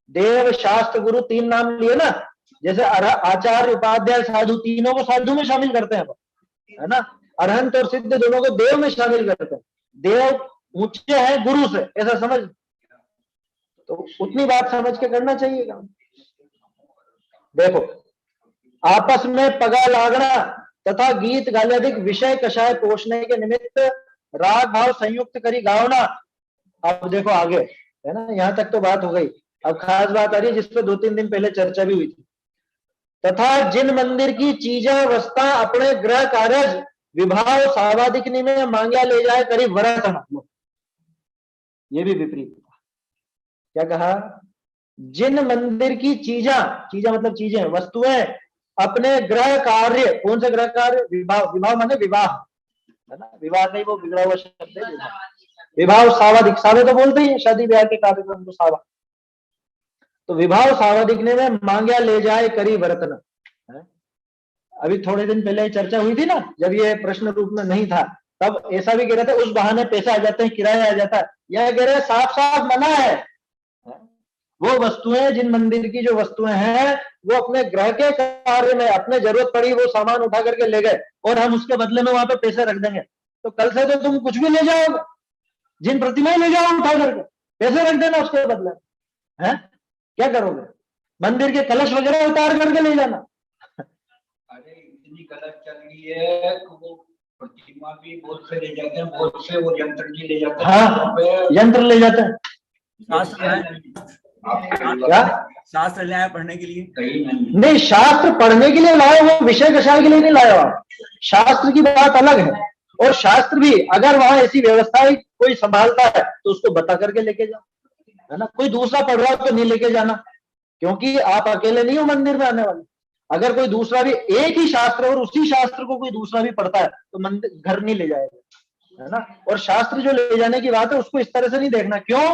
देव शास्त्र गुरु तीन नाम लिए ना, जैसे आचार्य उपाध्याय साधु, तीनों को साधु में शामिल करते हैं, है ना, अरहंत और सिद्ध दोनों को देव में शामिल करते हैं, देव ऊंचे हैं गुरु से, ऐसा समझ, तो उतनी बात समझ के करना चाहिए काम। देखो, आपस में पगा लागना तथा गीत गाल्याधिक विषय कषाय पोषने के निमित्त राग भाव संयुक्त करी गावना, अब देखो आगे, है ना, यहाँ तक तो बात हो गई। अब खास बात आ रही है जिसपे 2-3 दिन पहले चर्चा भी हुई थी। तथा जिन मंदिर की चीजा वस्ता अपने ग्रह कार्य विभाव सावादिकनी में मांग्या ले जाए करीब वरतना, ये भी विपरीत था। क्या कहा? जिन मंदिर की चीजा, चीजा मतलब चीजें, वस्तुएं अपने ग्रह कार्य, कौन से ग्रह कार्य? विभाव, विभाव माने विवाह, है ना, विवाह नहीं वो बिगड़ा हुआ शब्द है विवाह। विभाव सावादिक, सावे तो बोलते ही शादी ब्याह के कार्यक्रम को सावा, तो विभाव सावादिक ने में मांग्या ले जाए करी वर्तन। अभी थोड़े दिन पहले चर्चा हुई थी ना, जब ये प्रश्न रूप में नहीं था, तब ऐसा भी कह रहे थे उस बहाने पैसे आ जाते हैं, किराया आ जाता है। यह कह रहे साफ साफ मना है। वो वस्तुएं, जिन मंदिर की जो वस्तुएं हैं, वो अपने ग्रह के कार्य में, अपने जरूरत पड़ी वो सामान उठा करके ले गए और हम उसके बदले में वहां पे पैसे रख देंगे, तो कल से तो तुम कुछ भी ले जाओगे, जिन प्रतिमाएं ले जाओ उठा करके, पैसे रख देना उसके बदले है। क्या करोगे? मंदिर के कलश वगैरह उतार करके ले जाना। अरे इतनी गलत चल रही है कि वो प्रतिमा भी बहुत से ले जाते हैं, बहुत से वो यंत्र जी ले जाते हैं। हाँ, यंत्र ले जाते हैं। क्या शास्त्र ले आए पढ़ने के लिए? कहीं नहीं, नहीं, शास्त्र पढ़ने के लिए लाए, वो विषय कषाय के लिए नहीं लाया आप। शास्त्र की बात अलग है, और शास्त्र भी अगर वहां ऐसी व्यवस्था कोई संभालता है तो उसको बता करके लेके जाओ, है ना। कोई दूसरा पढ़ रहा है तो नहीं लेके जाना, क्योंकि आप अकेले नहीं हो मंदिर में आने वाले। अगर कोई दूसरा भी, एक ही शास्त्र और उसी शास्त्र को कोई दूसरा भी पढ़ता है तो मंदिर घर नहीं ले जाएगा, है ना। और शास्त्र जो ले जाने की बात है उसको इस तरह से नहीं देखना। क्यों?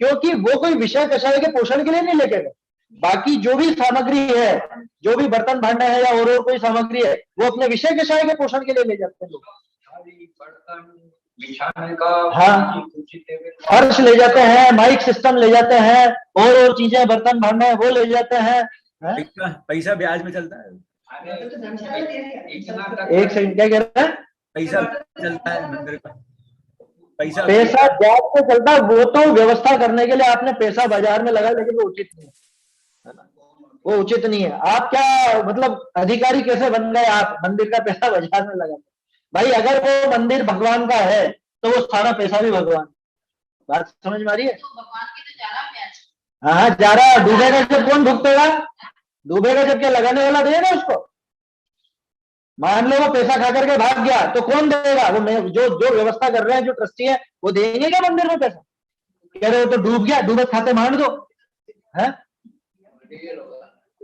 क्योंकि वो कोई विषय कषाय के पोषण के लिए नहीं लेके गए। बाकी जो भी सामग्री है, जो भी बर्तन भांडे है या और कोई सामग्री है, वो अपने विषय कषाय के पोषण के लिए ले जाते हैं लोग। बर्तन बिछाने का, हाँ, फर्श ले जाते हैं, माइक सिस्टम ले जाते हैं, और चीजें, बर्तन भांडे वो ले जाते हैं। पैसा ब्याज में चलता है। एक सेकंड, क्या कह रहे हैं? पैसा चलता है मंदिर का, पैसा ब्याज पे चलता है। वो तो व्यवस्था करने के लिए आपने पैसा बाजार में लगा, लेकिन वो उचित नहीं है ना, वो उचित नहीं है। आप क्या मतलब अधिकारी कैसे बन गए आप, मंदिर का पैसा बाजार में लगा? भाई अगर वो मंदिर भगवान का है तो वो सारा पैसा भी भगवान। बात समझ में आ रही है? भगवान की तो जा रहा प्याज। हाँ, जा रहा। डूबेगा जब कौन भुगतेगा? डूबेगा जब क्या लगाने वाला देगा उसको? मान लो वो पैसा खा करके भाग गया तो कौन देगा? वो जो व्यवस्था कर रहे हैं, जो ट्रस्टी है, वो देंगे क्या मंदिर में पैसा? कह रहे हो तो डूब गया, डूबे खाते मान दो, है?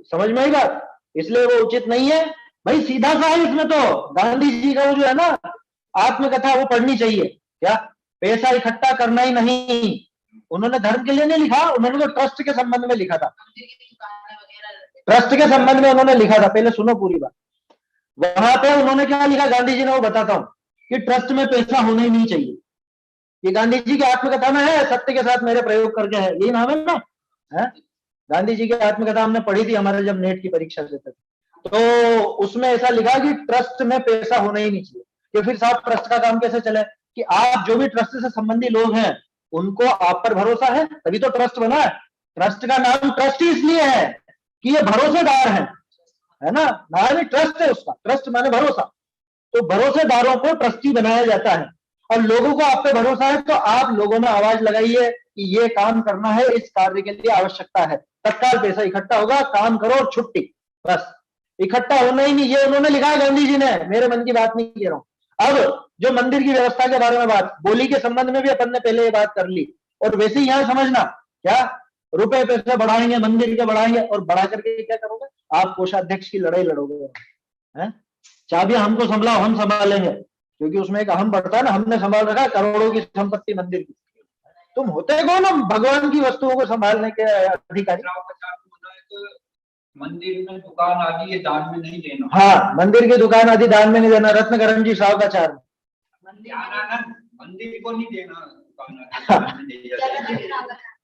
समझ में आई बात? इसलिए वो उचित नहीं है भाई। सीधा सा है इसमें तो। गांधी जी का वो जो है ना आत्मकथा, वो पढ़नी चाहिए। क्या? पैसा इकट्ठा करना ही नहीं, उन्होंने धर्म के लिए नहीं लिखा, उन्होंने तो ट्रस्ट के संबंध में लिखा था। ट्रस्ट के संबंध में उन्होंने लिखा था। पहले सुनो पूरी बात। वहां पे उन्होंने क्या लिखा गांधी जी ने, वो बताता हूं, कि ट्रस्ट में पैसा होना ही नहीं चाहिए। ये गांधी जी की आत्मकथा में है, सत्य के साथ मेरे प्रयोग करके है, यही नाम है ना, है? गांधी जी की आत्मकथा हमने पढ़ी थी हमारे जब नेट की परीक्षा देते थे, तो उसमें ऐसा लिखा कि ट्रस्ट में पैसा होना ही नहीं चाहिए। कि फिर साहब ट्रस्ट का काम कैसे चले? कि आप जो भी ट्रस्ट से संबंधी लोग हैं उनको आप पर भरोसा है, तभी तो ट्रस्ट बना है। ट्रस्ट का नाम ट्रस्ट ही इसलिए है कि ये भरोसेदार है ना, नाम ही ट्रस्ट है उसका। ट्रस्ट माने भरोसा। तो भरोसेदारों को ट्रस्टी बनाया जाता है, और लोगों को आप पे भरोसा है तो आप लोगों में आवाज लगाइए कि ये काम करना है, इस कार्य के लिए आवश्यकता है, तत्काल पैसा इकट्ठा होगा, काम करो और छुट्टी। बस, इकट्ठा होना ही नहीं। ये उन्होंने लिखा है गांधी जी ने, मेरे मन की बात नहीं कह रहा हूं। अब जो मंदिर की व्यवस्था के बारे में बात, बोली के संबंध में भी अपन ने पहले ये बात कर ली, और वैसे ही यहां समझना, क्या रुपए पैसे बढ़ाएंगे, मंदिर के बढ़ाएंगे, और बढ़ा करके क्या करोगे? आप कोषाध्यक्ष की लड़ाई लड़ोगे, हैं? चाबी हमको संभालो, हम संभालेंगे, क्योंकि उसमें एक अहम बढ़ता है ना, हमने संभाल रखा करोड़ों की संपत्ति मंदिर की। तुम होते कौन हम भगवान की वस्तुओं को संभालने के अधिकारी? मंदिर में दुकान आदि ये दान में नहीं देना। हाँ, मंदिर की दुकान आदि दान में नहीं देना। रत्नकरण जी श्राव का चार। मंदिर को नहीं देना,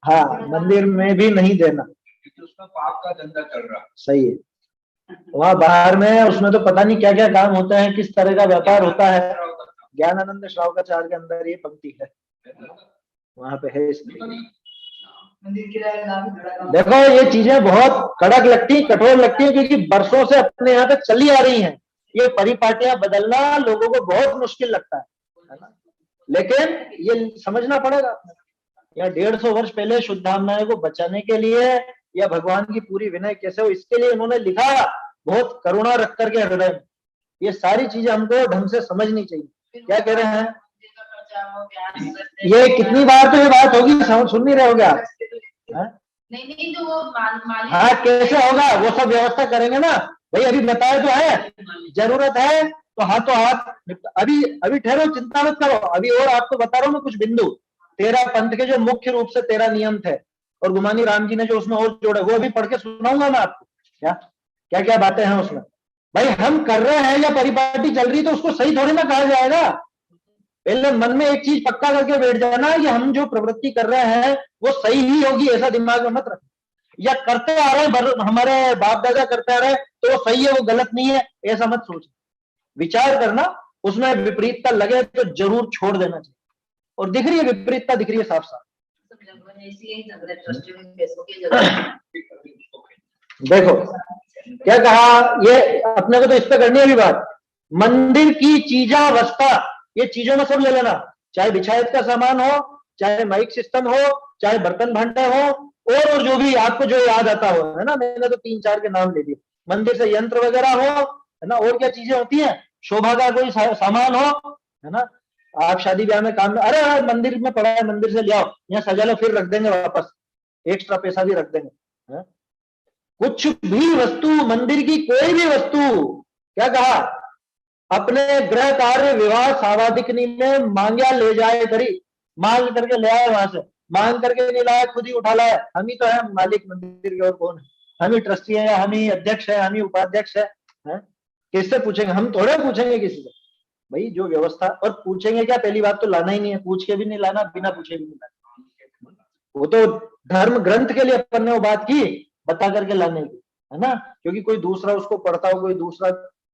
हाँ, मंदिर में भी नहीं देना, क्योंकि उसमें पाप का धंधा चल रहा है। सही है। वहां बाहर में उसमें तो पता नहीं क्या क्या काम होता है, किस तरह का व्यापार होता है। ज्ञानानंद श्रावकाचार्य के अंदर ये पंक्ति है, वहां पे है। देखो ये चीजें बहुत कड़क लगती, कठोर लगती है, क्योंकि बरसों से अपने यहाँ पे चली आ रही हैं। ये परिपाटियां बदलना लोगों को बहुत मुश्किल लगता है ना, लेकिन ये समझना पड़ेगा। या 150 वर्ष पहले शुद्धात्माएं को बचाने के लिए या भगवान की पूरी विनय कैसे हो इसके लिए इन्होंने लिखा, बहुत करुणा रख करके हृदय में। ये सारी चीजें हमको ढंग से समझनी चाहिए। क्या कह रहे हैं? ये कितनी बार तो ये बात होगी, सुन नहीं रहे होगे आप? नहीं जो वो हाँ, कैसे होगा वो सब व्यवस्था करेंगे ना भाई। अभी बताया तो है, जरूरत है तो हाथों हाथ अभी ठहरो, चिंता मत करो। अभी और आपको बता रहा हूँ मैं कुछ बिंदु। 13 पंथ के जो मुख्य रूप से 13 नियम थे और गुमानी राम जी ने जो उसमें और जोड़े, वो अभी पढ़ के सुनाऊंगा मैं आपको। क्या क्या बातें हैं उसमें। भाई हम कर रहे हैं या परिपाटी चल रही तो उसको सही थोड़ी ना कहा जाएगा। पहले मन में एक चीज पक्का करके बैठ जाना कि हम जो प्रवृत्ति कर रहे हैं वो सही ही होगी, ऐसा दिमाग में मत रखना। या करते आ रहे हमारे बाप दादा करते आ रहे तो वो सही है, वो गलत नहीं है, ऐसा मत सोचना। विचार करना, उसमें विपरीतता लगे तो जरूर छोड़ देना चाहिए। और दिख रही है विपरीतता, दिख रही है साफ साफ। देखो क्या कहा, ये अपने को तो इस पे करनी है अभी बात। मंदिर की चीजावस्था, ये चीजों में सब ले लेना, चाहे बिछायत का सामान हो, चाहे माइक सिस्टम हो, चाहे बर्तन भांडे हो, और जो भी आपको जो याद आता हो, है ना। मैंने तो 3-4 के नाम ले दिए। मंदिर से यंत्र वगैरह हो, है ना। और क्या चीजें होती हैं, शोभा का कोई सामान हो, है ना। आप शादी ब्याह में काम में, अरे मंदिर में पड़ा है, मंदिर से ले आओ, यहाँ सजा लो, फिर रख देंगे वापस, एक्स्ट्रा पैसा भी रख देंगे, है? कुछ भी वस्तु, मंदिर की कोई भी वस्तु, क्या कहा, अपने गृह कार्य विवाह सावादिकनी में मांग्या ले जाए करी। मांग करके ले आए, वहां से मांग करके नहीं लाया, खुद ही उठा लाया। हम ही तो है मालिक मंदिर के, और कौन है? हम ही ट्रस्टी है, हम ही अध्यक्ष है, हम ही उपाध्यक्ष है? किससे पूछेंगे? हम थोड़े पूछेंगे किसी से भाई। जो व्यवस्था, और पूछेंगे क्या, पहली बात तो लाना ही नहीं है, पूछ के भी नहीं लाना, बिना पूछे भी नहीं लाना। वो तो धर्म ग्रंथ के लिए अपन ने वो बात की, बता करके लाने की, है ना। क्योंकि कोई दूसरा उसको पढ़ता हो, कोई दूसरा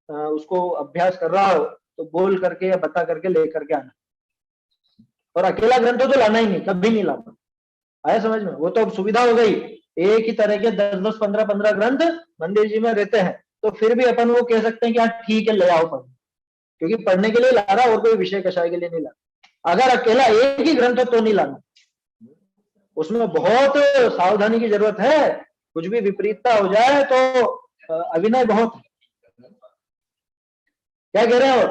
उसको अभ्यास कर रहा हो, तो बोल करके या बता करके लेकर के आना। और अकेला ग्रंथ तो लाना ही नहीं, कभी नहीं लाना। आया समझ में? वो तो अब सुविधा हो गई, एक ही तरह के 10-10, 15-15 ग्रंथ मंदिर जी में रहते हैं, तो फिर भी अपन वो कह सकते हैं कि हाँ ठीक है, ले आओ पढ़, क्योंकि पढ़ने के लिए ला रहा, और कोई विषय कषाय के लिए नहीं ला। अगर अकेला एक ही ग्रंथ हो तो नहीं लाना, उसमें बहुत सावधानी की जरूरत है। कुछ भी विपरीतता हो जाए तो अभिनय बहुत है। क्या कह रहे हो?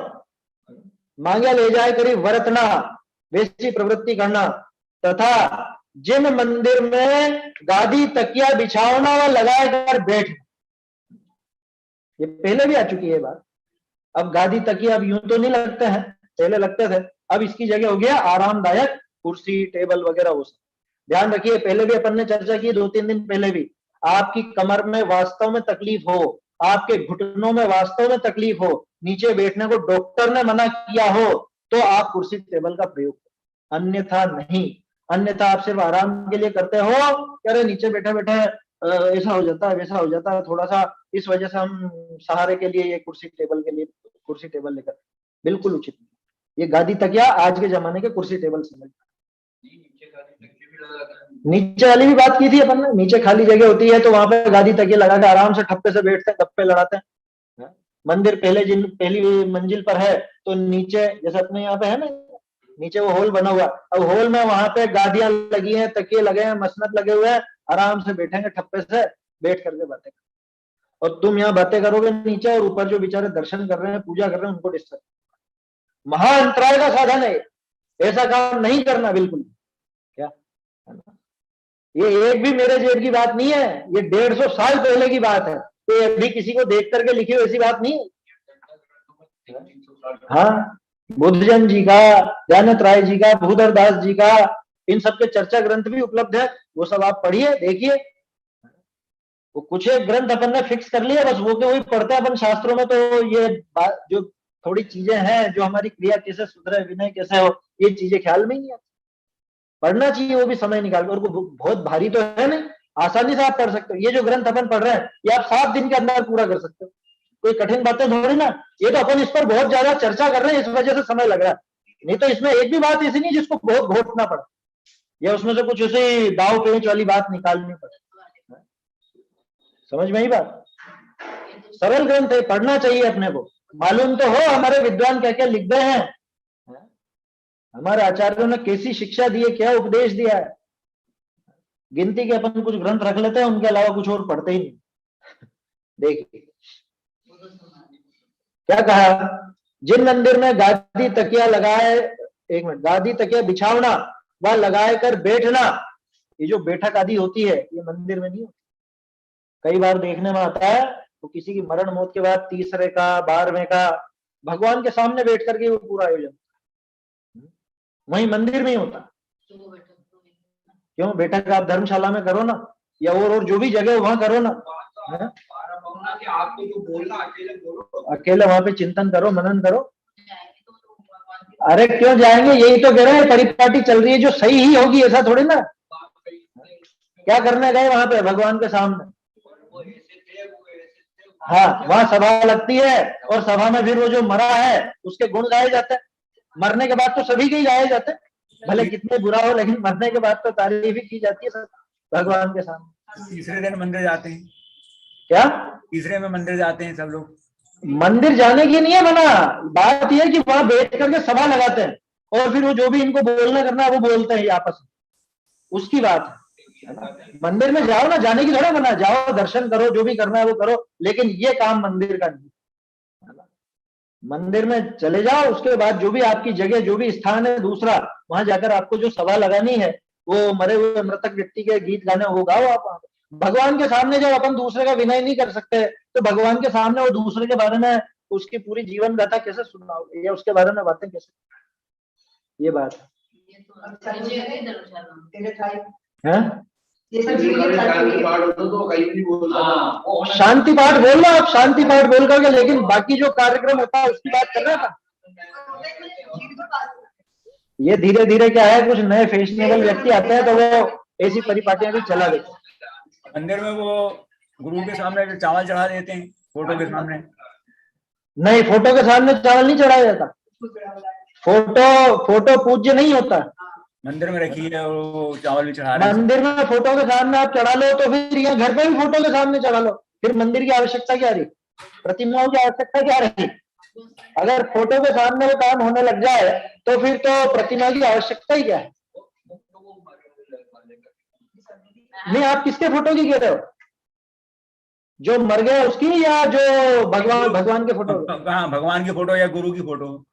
मांग्या ले जाए करी वर्तना, वैसी प्रवृत्ति करना, तथा जिन मंदिर में गादी तकिया बिछावना व लगाए कर बैठ, ये पहले भी आ चुकी है बात। अब गादी तकिया अब यूं तो नहीं लगते हैं, पहले लगते थे, अब इसकी जगह हो गया आरामदायक कुर्सी टेबल वगैरह वो सब। ध्यान रखिए, पहले भी अपन ने चर्चा की 2-3 दिन पहले भी, आपकी कमर में वास्तव में तकलीफ हो, आपके घुटनों में वास्तव में तकलीफ हो, नीचे बैठने को डॉक्टर ने मना किया हो, तो आप कुर्सी टेबल का प्रयोग करें, अन्यथा नहीं। अन्यथा आप सिर्फ आराम के लिए करते हो, अरे नीचे बैठे बैठे ऐसा हो जाता है, वैसा हो जाता है, थोड़ा सा इस वजह से हम सहारे के लिए ये कुर्सी टेबल के लिए कुर्सी टेबल लेकर, बिल्कुल उचित नहीं। ये गादी तकिया आज के जमाने के कुर्सी टेबल समझ। नीचे वाली भी बात की थी अपन ने, नीचे खाली जगह होती है तो वहां पे गादी तकिया लगा के आराम से ठप्पे से बैठते हैं, गप्पे लड़ाते हैं। मंदिर पहली मंजिल पर है तो नीचे, जैसे अपने यहाँ पे है ना, नीचे वो हॉल बना हुआ, अब हॉल में वहां पे गादियां लगी हैं, तकिए लगे हैं, मसनत लगे हुए हैं, आराम से बैठेंगे ठप्पे से, बैठ करके बातें। और तुम यहाँ बातें करोगे नीचे, और ऊपर जो बेचारे दर्शन कर रहे हैं, पूजा कर रहे हैं, उनको डिस्टर्ब। महाअंतराय का साधन है, ऐसा काम नहीं करना बिल्कुल। क्या ये एक भी मेरे जेब की बात नहीं है, ये 150 साल पहले की बात है, तो अभी किसी को देख करके लिखी हुई ऐसी बात नहीं है। हाँ, बुद्धजन जी का, दयानंद राय जी का, भूधर दास जी का, इन सब के चर्चा ग्रंथ भी उपलब्ध है, वो सब आप पढ़िए, देखिए। वो कुछ एक ग्रंथ अपन ने फिक्स कर लिया, बस वो के वही पढ़ते हैं अपन शास्त्रों में, तो ये जो थोड़ी चीजें हैं, जो हमारी क्रिया कैसे सुधरे, विनय कैसे हो, ये चीजें ख्याल में ही नहीं आती। पढ़ना चाहिए, वो भी समय निकाल, और वो बहुत भारी तो है नहीं, आसानी से आप पढ़ सकते हो। ये जो ग्रंथ अपन पढ़ रहे हैं, ये आप 7 दिन के अंदर पूरा कर सकते हो, कोई कठिन बातें थोड़ी ना। ये तो अपन इस पर बहुत ज्यादा चर्चा कर रहे हैं, इस वजह से समय लग रहा है, नहीं तो इसमें एक भी बात ऐसी नहीं जिसको बहुत घोटना पड़े, या उसमें से कुछ ऐसे दाव पेच वाली बात निकालनी पड़े। समझ में ही बात? सरल ग्रंथ है, पढ़ना चाहिए अपने को। मालूम तो हो हमारे विद्वान क्या क्या लिख गए हैं, हमारे आचार्यों ने कैसी शिक्षा दी है, क्या उपदेश दिया है, गिनती के अपन कुछ ग्रंथ रख लेते हैं, उनके अलावा कुछ और पढ़ते ही नहीं। देखिए क्या कहा, जिन मंदिर में गादी तकिया लगाए, एक मिनट, गादी तकिया बिछावना व लगाए कर बैठना, ये जो बैठक आदि होती है ये मंदिर में नहीं होती। कई बार देखने में आता है तो किसी की मरण मौत के बाद तीसरे का 12वें का भगवान के सामने बैठ करके वो पूरा आयोजन, वही मंदिर में ही होता। क्यों, बैठक आप धर्मशाला में करो ना, या और जो भी जगह वहां करो ना, आपको जो बोलना अकेले बोलो, अकेले वहां पे चिंतन करो, मनन करो। अरे क्यों जाएंगे, यही तो कह रहे हैं, परिपाटी चल रही है जो सही ही होगी, ऐसा थोड़ी ना। क्या करने गए वहां पे भगवान के सामने? हाँ, वहां सभा लगती है और सभा में फिर वो जो मरा है उसके गुण गाए जाते हैं। मरने के बाद तो सभी के ही गाए जाते हैं, भले कितने बुरा हो, लेकिन मरने के बाद तो तारीफ ही की जाती है सब भगवान के सामने। तीसरे दिन मंदिर जाते हैं, क्या तीसरे में मंदिर जाते हैं सब लोग? मंदिर जाने की नहीं है मना, बात यह है कि वहां बैठ करके सभा लगाते हैं और फिर वो जो भी इनको बोलना करना है वो बोलते हैं आपस में, उसकी बात है। मंदिर में जाओ ना, जाने की थोड़ा मना, जाओ दर्शन करो, जो भी करना है वो करो, लेकिन ये काम मंदिर का नहीं। मंदिर में चले जाओ, उसके बाद जो भी आपकी जगह, जो भी स्थान है दूसरा, वहां जाकर आपको जो सभा लगानी है, वो मरे हुए मृतक व्यक्ति के गीत गाने वो गाओ आप। भगवान के सामने जब अपन दूसरे का विनय नहीं कर सकते तो भगवान के सामने वो दूसरे के बारे में उसकी पूरी जीवन गाथा कैसे सुनाओगे, या उसके बारे में बातें कैसे, ये बात है। शांति पाठ बोल लो आप, शांति पाठ बोल करके, लेकिन बाकी जो कार्यक्रम होता है उसकी बात कर रहे था। ये धीरे धीरे क्या है, कुछ नए फैशनेबल व्यक्ति आते हैं तो वो ऐसी परिपाटियां भी चला देते हैं। मंदिर में वो गुरु के सामने जो चावल चढ़ा देते हैं, फोटो के सामने? नहीं, फोटो के सामने चावल नहीं चढ़ाया जाता, फोटो पूज्य नहीं होता। मंदिर में रखी है और वो चावल भी चढ़ा रहे हैं। मंदिर में फोटो के सामने आप चढ़ा लो तो फिर यहाँ घर पे भी फोटो के सामने चढ़ा लो, फिर मंदिर की आवश्यकता क्या रही, प्रतिमाओं की आवश्यकता क्या रही? अगर फोटो के सामने वो काम होने लग जाए तो फिर तो प्रतिमा की आवश्यकता ही क्या है? नहीं, आप किसके फोटो की कह रहे हो, जो मर गया उसकी, या जो भगवान के फोटो? हाँ, भगवान की फोटो या गुरु की फोटो?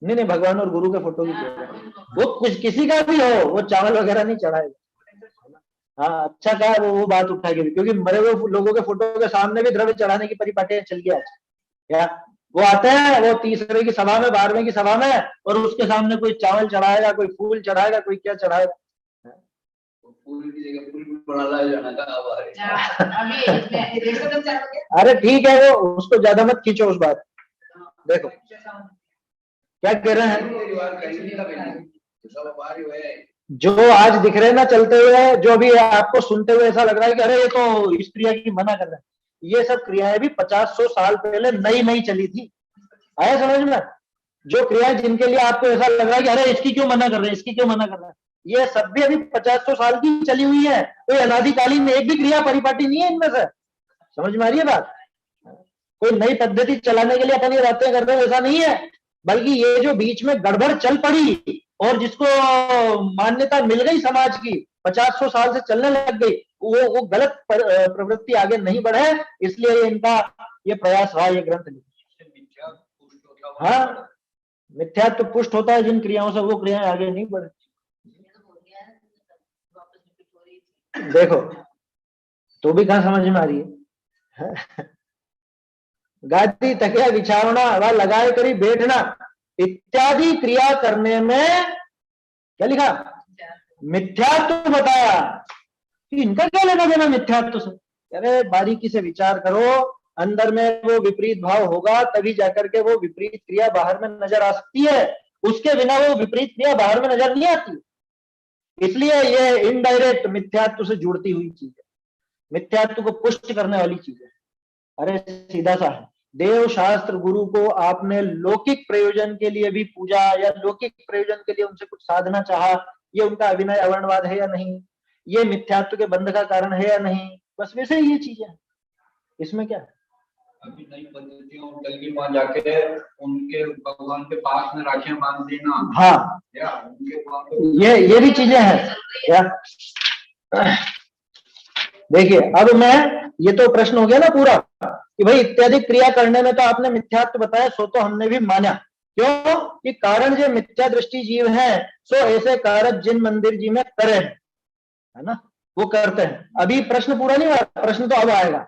नहीं, भगवान और गुरु के फोटो की कह रहे हो। वो कुछ किसी का भी हो, वो चावल वगैरह नहीं चढ़ाएगा। हाँ, अच्छा कहा वो बात उठा के, क्योंकि मरे हुए लोगों के फोटो के सामने भी द्रव्य चढ़ाने की परिपाटियां चल गई आज। क्या वो आते हैं, वो तीसरे की सभा में, 12वें की सभा में, और उसके सामने कोई चावल चढ़ाएगा, कोई फूल चढ़ाएगा, कोई क्या चढ़ाएगा। अरे ठीक है, वो उसको ज्यादा मत खींचो उस बात। देखो क्या कह रहे हैं, जो आज दिख रहे हैं ना चलते हुए, जो भी आपको सुनते हुए ऐसा लग रहा है कि अरे ये तो इस क्रिया की मना कर रहे हैं, ये सब क्रियाएं भी 50-100 साल पहले नई चली थी। आया समझ में? जो क्रियाएं जिनके लिए आपको ऐसा लग रहा है कि अरे इसकी क्यों मना कर रहे हैं, इसकी क्यों मना कर रहे हैं, ये सब भी अभी 50-100 साल की चली हुई है। कोई अनादिकालीन एक भी क्रिया परिपाटी नहीं है इनमें से। समझ में आ रही है बात? कोई नई पद्धति चलाने के लिए अपन ये बातें कर रहे हैं, ऐसा नहीं है। बल्कि ये जो बीच में गड़बड़ चल पड़ी और जिसको मान्यता मिल गई समाज की, 50-100 साल से चलने लग गई, वो गलत प्रवृत्ति आगे नहीं बढ़े, इसलिए इनका ये प्रयास रहा ये ग्रंथ लिखा। हाँ, मिथ्यात्व पुष्ट होता है जिन क्रियाओं से, वो क्रियाएं आगे नहीं बढ़े। देखो तो भी कहाँ समझ में आ रही है? गादी तकिया बिछावना व लगाए करी बैठना इत्यादि क्रिया करने में क्या लिखा? मिथ्यात्व बताया। कि इनका क्या लेना देना मिथ्यात्व से? अरे बारीकी से विचार करो, अंदर में वो विपरीत भाव होगा तभी जाकर के वो विपरीत क्रिया बाहर में नजर आ सकती है, उसके बिना वो विपरीत क्रिया बाहर में नजर नहीं आती। इसलिए ये इनडायरेक्ट मिथ्यात्व से जुड़ती हुई चीज है, मिथ्यात्व को पुष्ट करने वाली चीज है। अरे सीधा सा है, देव शास्त्र गुरु को आपने लौकिक प्रयोजन के लिए भी पूजा या लौकिक प्रयोजन के लिए उनसे कुछ साधना चाहा, ये उनका अभिनय अवर्णवाद है या नहीं, ये मिथ्यात्व के बंध का कारण है या नहीं, बस वैसे ही ये चीजें हैं, इसमें क्या है? अभी नई पद्धतियों जल्दी वहां जाके उनके भगवान के पास में राखियां बांध देना। हाँ, या उनके ये भी चीजें हैं। या देखिए अब मैं, ये तो प्रश्न हो गया ना पूरा कि भाई इत्यादि क्रिया करने में तो आपने मिथ्यात्व बताया, सो तो हमने भी माना। क्यों कि कारण जो मिथ्या दृष्टि जीव है सो ऐसे कारक जिन मंदिर जी में करे है ना, वो करते हैं। अभी प्रश्न पूरा नहीं हुआ, प्रश्न तो अब आएगा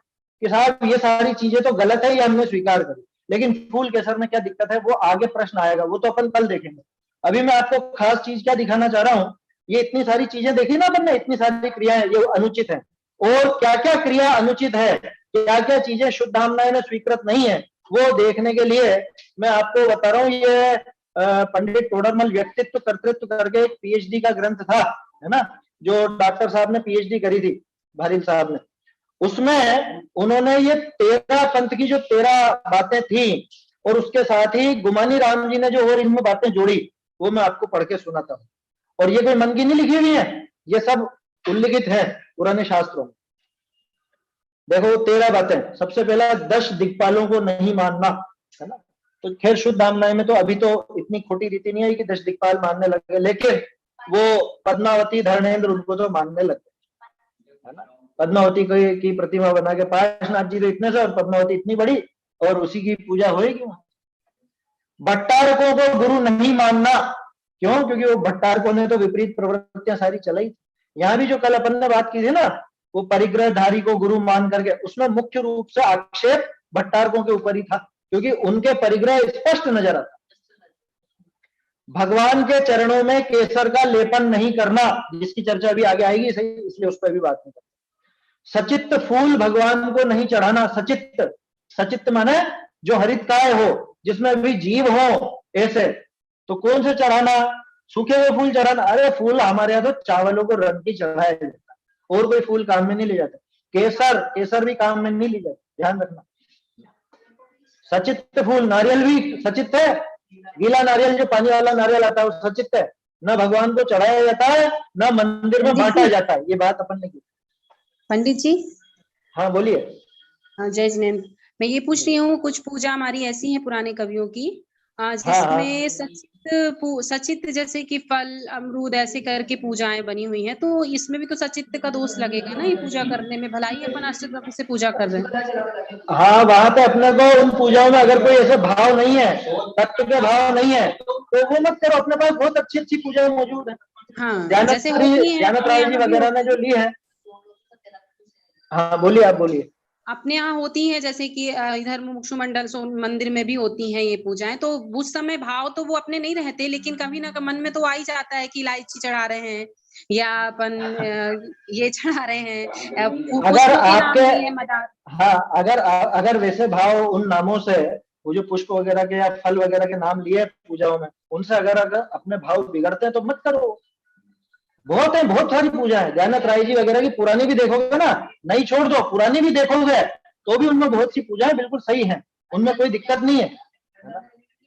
कि साहब ये सारी चीजें तो गलत है, ये हमने स्वीकार करी, लेकिन फूल केसर में क्या दिक्कत है, वो आगे प्रश्न आएगा, वो तो अपन कल देखेंगे। अभी मैं आपको खास चीज क्या दिखाना चाह रहा हूं, ये इतनी सारी चीजें देखी ना अपन ने, इतनी सारी क्रियाएं ये अनुचित है, और क्या क्या क्रिया अनुचित है, क्या क्या चीजें शुद्ध धामनाएं में स्वीकृत नहीं है, वो देखने के लिए मैं आपको बता रहा हूँ। ये पंडित तोडरमल व्यक्तित्व कर्तृत्व करके एक पीएचडी का ग्रंथ था, है ना, जो डॉक्टर साहब ने पीएचडी करी थी, भारिल साहब ने, उसमें उन्होंने ये 13 पंथ की जो 13 बातें थी और उसके साथ ही गुमानी राम जी ने जो और इनमें बातें जोड़ी, वो मैं आपको पढ़ के सुनाता हूँ। और ये कोई मन की नहीं लिखी हुई है, ये सब उल्लिखित है पुराने शास्त्रों में। देखो 13 बातें। सबसे पहला 10 दिक्पालों को नहीं मानना, है ना। तो खैर शुद्ध धामनाएं में तो अभी तो इतनी खोटी रीति नहीं है कि 10 दिक्पाल मानने लगे, लेकिन वो पद्मावती धर्मेंद्र उनको तो मानने लगे, है ना। पद्मावती की प्रतिमा बना के पार्श्वनाथ जी तो इतने से, और पद्मावती इतनी बड़ी, और उसी की पूजा होएगी। भट्टारकों को गुरु नहीं मानना, क्यों, क्योंकि वो भट्टारकों ने तो विपरीत प्रवृत्तियां सारी चलाई। यहाँ भी जो कल अपन ने बात की थी ना, वो परिग्रहधारी को गुरु मान करके, उसमें मुख्य रूप से आक्षेप भट्टारकों के ऊपर ही था, क्योंकि उनके परिग्रह स्पष्ट नजर आता। भगवान के चरणों में केसर का लेपन नहीं करना, जिसकी चर्चा अभी आगे आएगी, इसलिए उस पर भी बात नहीं करते। सचित्त फूल भगवान को नहीं चढ़ाना। सचित्त, सचित्त माने जो हरितकाय हो, जिसमें भी जीव हो ऐसे, तो कौन से चढ़ाना, सूखे हुए फूल चढ़ाना। अरे फूल हमारे यहाँ तो चावलों को रंग की चढ़ाया जाता है, और कोई फूल काम में नहीं ले जाता। केसर, केसर भी काम में नहीं ले जाता, ध्यान रखना। सचित्त फूल, नारियल भी सचित्त है, गीला नारियल जो पानी वाला नारियल आता है वो सचित्त है, न भगवान को चढ़ाया जाता है, न मंदिर में बांटा जाता है। ये बात अपन ने की। पंडित जी, हाँ बोलिए। हाँ जय जिनेन्द्र। मैं ये पूछ रही हूँ, कुछ पूजा हमारी ऐसी है पुराने कवियों की जिसमें सचित्त जैसे कि फल अमरूद ऐसे करके पूजाएं बनी हुई हैं, तो इसमें भी तो सचित्त का दोष लगेगा ना, ये पूजा करने में। भलाई अपन आश्रित से पूजा कर रहे हैं। हाँ, वहां पे अपने को उन पूजाओं में अगर कोई ऐसे भाव नहीं है, तत्व के भाव नहीं है, तो वो मत करो। अपने पास बहुत अच्छी अच्छी पूजाएं मौजूद है। हाँ, ज्ञानत राय जी वगैरह ने जो ली है। हाँ बोलिए, आप बोलिए। अपने यहाँ होती है, जैसे कि इधर मुमुक्षु मंडल मंदिर में भी होती हैं ये पूजाएं, तो उस समय भाव तो वो अपने नहीं रहते, लेकिन कभी ना कभी मन में तो आ ही जाता है कि इलायची चढ़ा रहे हैं या अपन ये चढ़ा रहे हैं। अगर आपके, हाँ, अगर वैसे भाव उन नामों से, वो जो पुष्प वगैरह के या फल वगैरह के नाम लिए पूजाओं में, उनसे अगर अपने भाव बिगड़ते हैं तो मत करो। बहुत है, बहुत सारी पूजा है। ज्ञानत राय जी वगैरह की पुरानी भी देखोगे ना, नहीं छोड़ दो, पुरानी भी देखोगे तो भी उनमें बहुत सी पूजाएं बिल्कुल सही हैं, उनमें कोई दिक्कत नहीं है।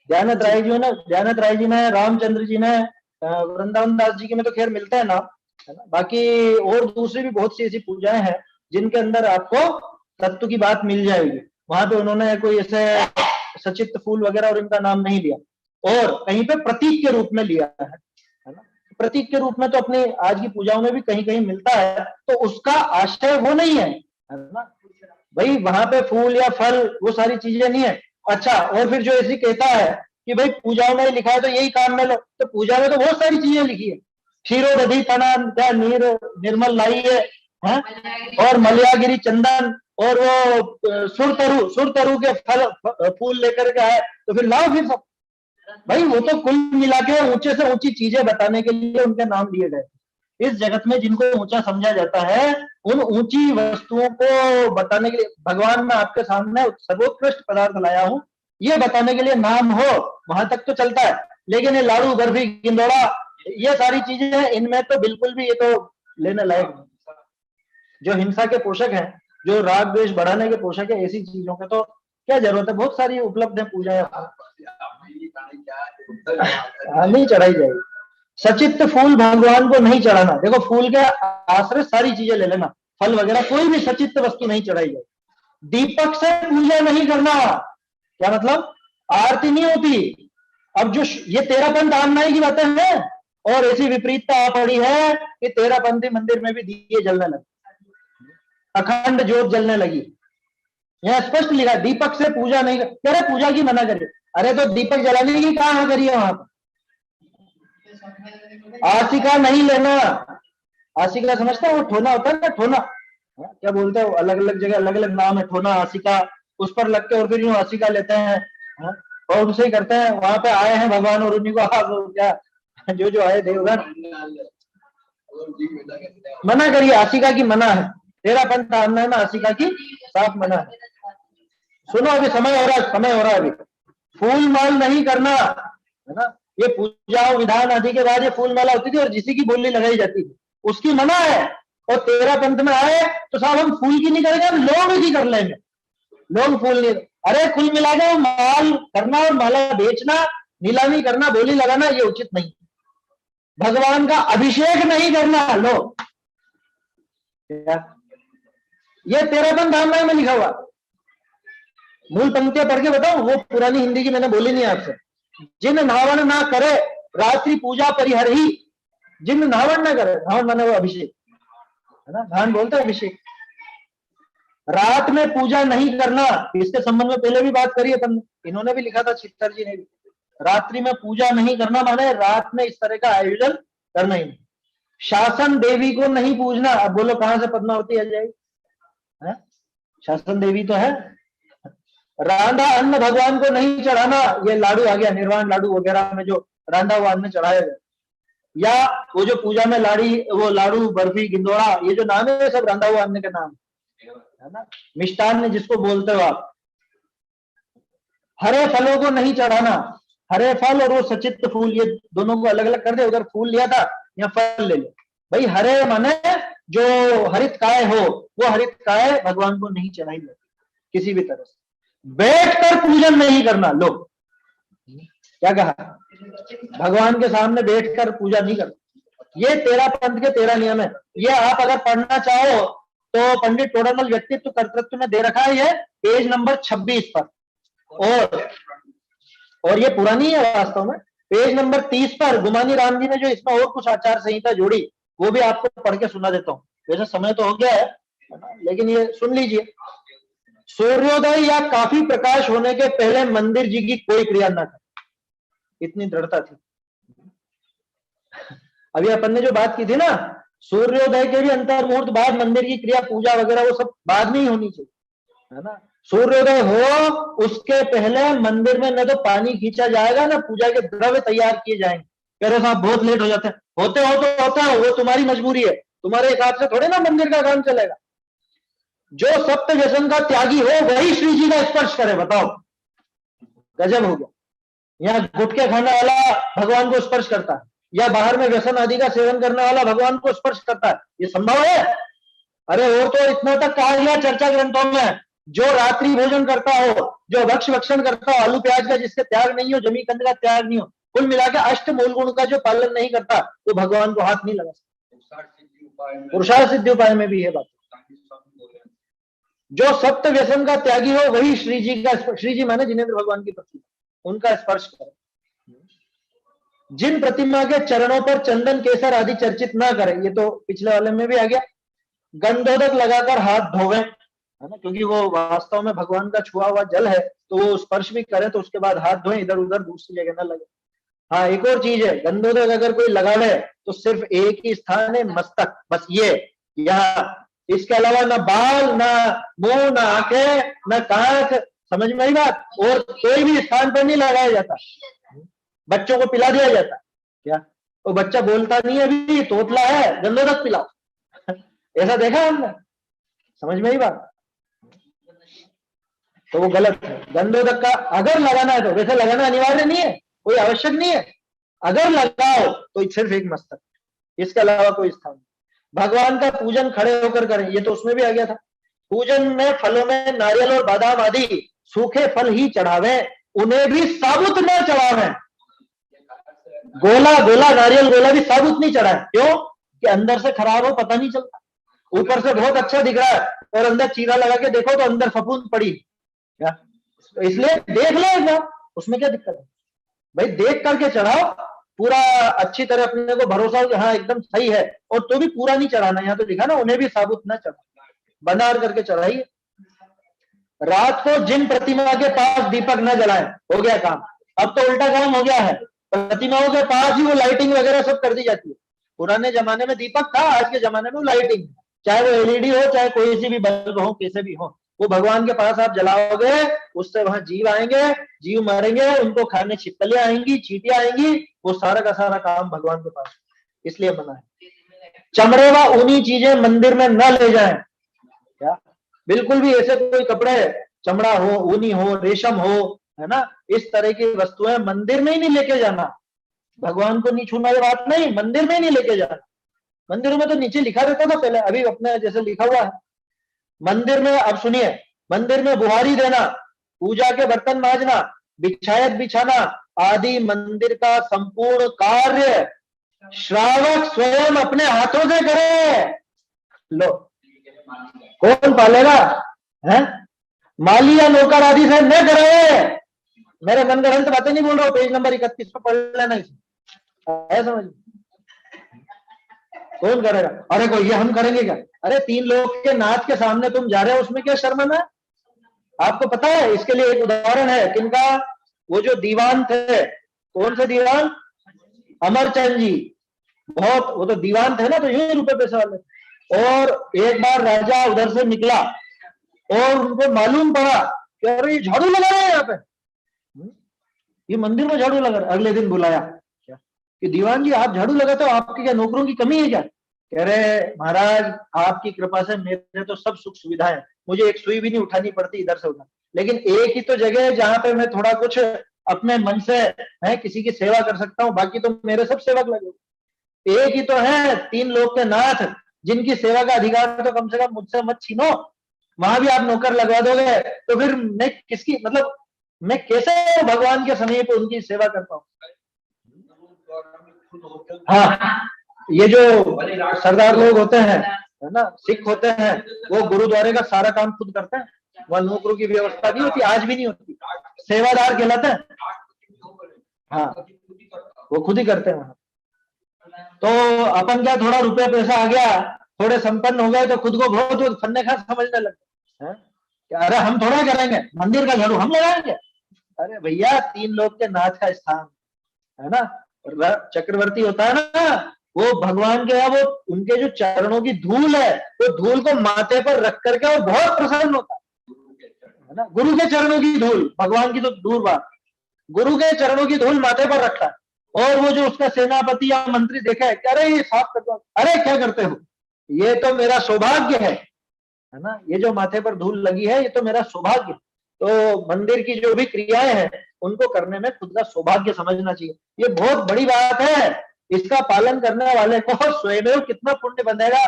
ज्ञानत राय जी ने, रामचंद्र जी ने, वृंदावन दास जी के में तो खैर मिलता है ना, है ना। बाकी और दूसरी भी बहुत सी ऐसी पूजाएं हैं जिनके अंदर आपको तत्व की बात मिल जाएगी। वहां पे उन्होंने कोई ऐसे सचित्त फूल वगैरह और इनका नाम नहीं लिया, और कहीं पे प्रतीक के रूप में लिया है ना। प्रतीक के रूप में तो अपने आज की पूजाओं में भी कहीं कहीं मिलता है, तो उसका आशय वो नहीं है ना भाई। वहां पे फूल या फल वो सारी चीजें नहीं है। अच्छा, और फिर जो ऐसी कहता है कि भाई पूजाओं में लिखा है तो यही काम में लो, तो पूजा में तो बहुत सारी चीजें लिखी है। क्षीरो दधी तना क्या नीर निर्मल लाई है, और मलयागिरी चंदन, और वो सुरतरु के फल फूल लेकर के आए, तो फिर लाओ फिर सब। भाई वो तो कुल मिला के ऊंचे से ऊंची चीजें बताने के लिए उनके नाम दिए गए। इस जगत में जिनको ऊंचा समझा जाता है, उन ऊंची वस्तुओं को बताने के लिए भगवान मैं आपके सामने सर्वोत्कृष्ट पदार्थ लाया हूं, ये बताने के लिए नाम हो, वहां तक तो चलता है। लेकिन ये लाड़ू, बर्फी, गिंदोड़ा, ये सारी चीजें हैं, इनमें तो बिल्कुल भी ये तो लेने लायक नहीं। जो हिंसा के पोषक हैं, जो राग द्वेष बढ़ाने के पोषक है, ऐसी चीजों के तो क्या जरूरत है, बहुत सारी उपलब्ध है पूजाएं, नहीं चढ़ाई जाएगी। सचित्त फूल भगवान को नहीं चढ़ाना। देखो फूल के आश्रय सारी चीजें ले लेना, फल वगैरह कोई भी सचित्त वस्तु नहीं चढ़ाई जाएगी। दीपक से पूजा नहीं करना, क्या मतलब, आरती नहीं होती। अब जो ये 13 पंथ धामनाएं की बातें हैं, और ऐसी विपरीतता आ पड़ी है कि तेरापंथी मंदिर में भी दिए जलने लगे, अखंड ज्योत जलने लगी। यहाँ स्पष्ट लिखा दीपक से पूजा नहीं कर, कह रहे पूजा की मना करिए। अरे तो दीपक जलाने की कहाँ करिए, वहां पर आसिका नहीं लेना। आसिका समझता है वो ठोना होता है ना, ठोना क्या बोलते हैं, अलग अलग जगह अलग अलग नाम है, ठोना आसिका, उस पर लग के और फिर यूं आसिका लेते हैं और उनसे ही करते हैं। वहां पे आए हैं भगवान और उन्हीं को आप क्या जो आए देवगण, मना करिए, आसिका की मना है। तेरापंथ मानना है ना, आसिका की साफ मना है। सुनो अभी समय हो रहा है, समय हो रहा है अभी। फूल माल नहीं करना है ना, ये पूजा विधान आदि के बाद ये फूल माला होती थी और जिसी की बोली लगाई जाती थी उसकी मना है। और तेरापंथ में आए तो साहब हम फूल की नहीं करेंगे, हम लोग की कर लेंगे। लोग फूल नहीं, अरे कुल मिला के माल करना और माला बेचना, नीलामी करना, बोली लगाना ये उचित नहीं। भगवान का अभिषेक नहीं करना लोग, ये तेरापंथ धामनाय में लिखा हुआ। मूल पंक्तियां पढ़ के बताओ, वो पुरानी हिंदी की मैंने बोली नहीं आपसे। जिन नावण ना करे रात्रि पूजा परिहर ही, जिन नावण ना करे, नावण माने वो अभिषेक है ना, धान बोलते हैं अभिषेक। रात में पूजा नहीं करना, इसके संबंध में पहले भी बात करी है तुमने, इन्होंने भी लिखा था, चित्तर जी ने भी। रात्रि में पूजा नहीं करना माने रात में इस तरह का आयोजन करना ही नहीं। शासन देवी को नहीं पूजना। अब बोलो कहां से पद्मावती आ जाएगी, शासन देवी तो है। रांधा अन्न भगवान को नहीं चढ़ाना, ये लाडू आ गया, निर्वाण लाडू वगैरह में जो रांधा हुआ अन्न चढ़ाया गया, या वो जो पूजा में लाड़ी, वो लाडू बर्फी गिंदोड़ा, ये जो नाम है सब रांधा हुआ अन्न के नाम है ना, मिष्टान्न जिसको बोलते हो आप। हरे फलों को नहीं चढ़ाना, हरे फल और वो सचित्र फूल, ये दोनों को अलग अलग कर दे। उधर फूल लिया था, यहाँ फल ले लो भाई। हरे माने जो हरित काय हो, वो हरित काय भगवान को नहीं चढ़ाई जाती किसी भी तरह से। बैठकर पूजन नहीं करना, लो क्या कहा, भगवान के सामने बैठकर पूजा नहीं करना। ये तेरापंथ के 13 नियम है। ये आप अगर पढ़ना चाहो तो पंडित टोडरमल व्यक्तित्व कर्तृत्व में दे रखा है, ये पेज नंबर 26 पर। और ये पुरानी है वास्तव में, पेज नंबर 30 पर गुमानी राम जी ने जो इसमें और कुछ आचार संहिता जोड़ी, वो भी आपको पढ़ के सुना देता हूँ। वैसे समय तो हो गया है लेकिन ये सुन लीजिए। सूर्योदय या काफी प्रकाश होने के पहले मंदिर जी की कोई क्रिया न करे, इतनी दृढ़ता थी। अभी अपन ने जो बात की थी ना, सूर्योदय के भी अंतर मुहूर्त बाद मंदिर की क्रिया पूजा वगैरह वो सब बाद में ही होनी चाहिए, है ना। सूर्योदय हो उसके पहले मंदिर में न तो पानी खींचा जाएगा, ना पूजा के द्रव्य तैयार किए जाएंगे। कह रहे साहब बहुत लेट हो जाते हैं, होते हो तो होता है, वो तुम्हारी मजबूरी है, तुम्हारे हिसाब से थोड़े ना मंदिर का काम चलेगा। जो सप्त व्यसन का त्यागी हो वही श्री जी का स्पर्श करे, बताओ गजब हो गया। यहाँ गुटखे खाने वाला भगवान को स्पर्श करता है, या बाहर में व्यसन आदि का सेवन करने वाला भगवान को स्पर्श करता है, ये संभव है? अरे और तो इतना तक कहा गया चर्चा ग्रंथों में, जो रात्रि भोजन करता हो, जो भक्ष भक्षण करता हो, आलू प्याज का जिससे त्याग नहीं हो, जमी कंद का त्याग नहीं हो, कुल मिलाकर अष्ट मूल गुण का जो पालन नहीं करता, तो भगवान को हाथ नहीं लगा सकता। पुरुषार्थ सिद्धि उपाय में भी है बात। जो सप्त व्यसन का त्यागी हो वही श्री जी का, श्री जी माने जिनेंद्र भगवान की प्रतिमा, उनका स्पर्श करें। जिन प्रतिमा के चरणों पर चंदन केसर आदि चर्चित ना करें, ये तो पिछले वाले में भी आ गया। गंधोदक लगाकर हाथ धोवें, है ना, क्योंकि वो वास्तव में भगवान का छुआ हुआ जल है, तो वो स्पर्श भी करें तो उसके बाद हाथ धोएं, इधर उधर दूसरी जगह ना लगे। हाँ एक और चीज है, गंधोदक अगर कोई लगावे तो सिर्फ एक ही स्थान है, मस्तक, बस ये यहाँ, इसके अलावा ना बाल, ना मुंह, ना आंखें, ना कांख, समझ में आई बात। और कोई भी स्थान पर नहीं लगाया जाता। बच्चों को पिला दिया जाता क्या, वो बच्चा बोलता नहीं है, अभी तोतला है, गंधोदक पिलाओ ऐसा देखा हमने, समझ में आई बात। तो वो गलत है। गंधोदक का अगर लगाना है तो, वैसे लगाना अनिवार्य नहीं है, कोई आवश्यक नहीं है, अगर लगाओ तो सिर्फ एक मस्तक, इसके अलावा कोई स्थान। भगवान का पूजन खड़े होकर करें, ये तो उसमें भी आ गया था। पूजन में फलों में नारियल और बादाम आदि सूखे फल ही चढ़ावे, उन्हें भी साबुत न चढ़ावे। गोला नारियल गोला भी साबुत नहीं चढ़ाए, क्यों कि अंदर से खराब हो पता नहीं चलता। ऊपर से बहुत अच्छा दिख रहा है और अंदर चीरा लगा के देखो तो अंदर फफूंद पड़ी क्या, इसलिए देख लो एक बार, उसमें क्या दिक्कत है भाई, देख करके चढ़ाओ। पूरा अच्छी तरह अपने को भरोसा हो कि हाँ एकदम सही है, और तो भी पूरा नहीं चढ़ाना। यहाँ तो लिखा ना, उन्हें भी साबुत न चढ़ा, बनार करके चढ़ाइए। रात को जिन प्रतिमा के पास दीपक न जलाएं, हो गया काम। अब तो उल्टा काम हो गया है, प्रतिमाओं के पास ही वो लाइटिंग वगैरह सब कर दी जाती है। पुराने जमाने में दीपक था, आज के जमाने में लाइटिंग, चाहे वो एलईडी हो, चाहे कोई सी भी बल्ब हो, कैसे भी हो, वो भगवान के पास आप जलाओगे, उससे वहां जीव आएंगे, जीव मरेंगे, उनको खाने छिपकलियां आएंगी, चींटियां आएंगी, वो सारा का सारा काम भगवान के पास, इसलिए मना है। चमड़े व ऊनी चीजें मंदिर में न ले जाएं। क्या? बिल्कुल भी ऐसे कोई कपड़े, चमड़ा हो, ऊनी हो, रेशम हो, है ना, इस तरह की वस्तुएं मंदिर में ही नहीं लेके जाना। भगवान को नहीं छूना, ये बात नहीं, मंदिर में ही नहीं लेके जाना। मंदिर में तो नीचे लिखा रहता था पहले, अभी अपने जैसे लिखा हुआ है मंदिर में। अब सुनिए, मंदिर में बुहारी देना, पूजा के बर्तन मांजना, बिछायत बिछाना आदि मंदिर का संपूर्ण कार्य श्रावक स्वयं अपने हाथों से करे। लो, कौन पालेगा? है माली या नौकर आदि से न करे। मेरे मन गढ़ंत बातें नहीं बोल रहा हूं, पेज नंबर 31 पर पढ़ लेना, है समझ। कौन करेगा? अरे कोई, ये हम करेंगे क्या? अरे 3 लोग के नाथ के सामने तुम जा रहे हो, उसमें क्या शर्म है? आपको पता है, इसके लिए एक उदाहरण है किनका, वो जो दीवान थे, कौन से दीवान? अमरचंद जी, बहुत, वो तो दीवान थे ना, तो यूं ही रुपए पैसे वाले। और एक बार राजा उधर से निकला और उनको मालूम पड़ा कि अरे ये झाड़ू लगा रहे हैं यहाँ पे, ये मंदिर में झाड़ू लगा रहे। अगले दिन बुलाया कि दीवान जी आप झाड़ू लगाते हो, आपकी क्या नौकरों की कमी है क्या? कह रहे महाराज आपकी कृपा से मेरे तो सब सुख सुविधाएं हैं, मुझे एक सुई भी नहीं उठानी पड़ती इधर से उधर, लेकिन एक ही तो जगह है जहां पे मैं थोड़ा कुछ अपने मन से है किसी की सेवा कर सकता हूँ, बाकी तो मेरे सब सेवक लगे। एक ही तो है 3 लोग के नाथ जिनकी सेवा का अधिकार तो कम से कम मुझसे मत छीनो, वहां भी आप नौकर लगवा दोगे तो फिर मैं किसकी, मतलब मैं कैसे भगवान के समीप उनकी सेवा कर पाऊं? हाँ, ये जो सरदार लोग होते हैं, है ना, सिख होते हैं, वो गुरुद्वारे का सारा काम खुद करते हैं, वहां नौकरों की व्यवस्था नहीं होती, आज भी नहीं होती, सेवादार कहलाते हैं। हाँ, वो खुद ही करते हैं वहां। तो अपन क्या, थोड़ा रुपया पैसा आ गया, थोड़े संपन्न हो गए तो खुद को बहुत फन्ने खा समझने लगते हैं। अरे हम थोड़ा करेंगे, मंदिर का झाड़ू हम लगाएंगे। अरे भैया 3 लोग के नाथ का स्थान है ना, चक्रवर्ती होता है ना, वो भगवान के, वो उनके जो चरणों की धूल है, वो धूल को माथे पर रख करके वो बहुत प्रसन्न होता है ना। गुरु के चरणों की धूल, भगवान की तो दूर बात, गुरु के चरणों की धूल माथे पर रखता है, और वो जो उसका सेनापति या मंत्री देखा है, अरे ये साफ कर दो, अरे क्या करते हो, ये तो मेरा सौभाग्य है ना, ये जो माथे पर धूल लगी है ये तो मेरा सौभाग्य। तो मंदिर की जो भी क्रियाएं हैं उनको करने में खुद का सौभाग्य समझना चाहिए, ये बहुत बड़ी बात है। इसका पालन करने वाले को स्वयं कितना पुण्य बनेगा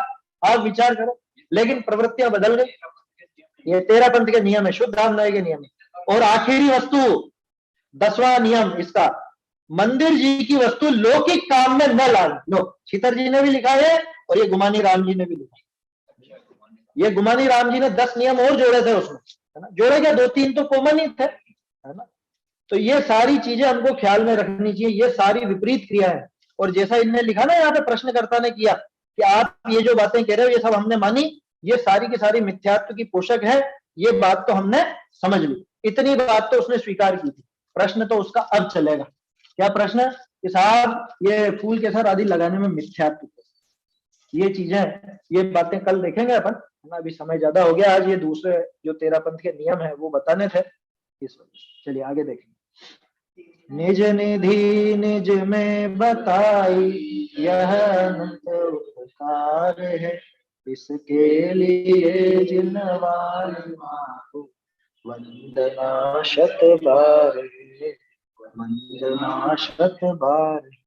आप विचार करो। लेकिन प्रवृत्तियां बदल गई, ये 13 पंथ के नियम है, शुद्ध रामनाय के नियम है। और आखिरी वस्तु 10वां नियम इसका, मंदिर जी की वस्तु लौकिक काम में न लाना। लो, छितर जी ने भी लिखा है और ये गुमानी राम जी ने भी लिखा है। ये गुमानी राम जी ने 10 नियम और जोड़े थे उसमें, है ना, जोड़े क्या, 2-3 तो कॉमन ही थे, है ना। तो ये सारी चीजें हमको ख्याल में रखनी चाहिए, ये सारी विपरीत क्रिया है। और जैसा इनने लिखा ना, यहाँ पे प्रश्नकर्ता ने किया कि आप ये जो बातें कह रहे हो ये सब हमने मानी, ये सारी की सारी मिथ्यात्व की पोषक है, ये बात तो हमने समझ ली, इतनी बात तो उसने स्वीकार की थी। प्रश्न तो उसका अब चलेगा, क्या प्रश्न कि साहब ये फूल के सर आदि लगाने में मिथ्यात्व, ये चीजें, ये बातें कल देखेंगे अपन, है ना, अभी समय ज्यादा हो गया। आज ये दूसरे जो 13 पंथ के नियम है वो बताने थे इस वजह से। चलिए आगे देखेंगे। निज निधि निज में बताई यह अनंत उपकार है, इसके लिए जिन वाली माँ को वंदना शत बार, वंदना शत बार।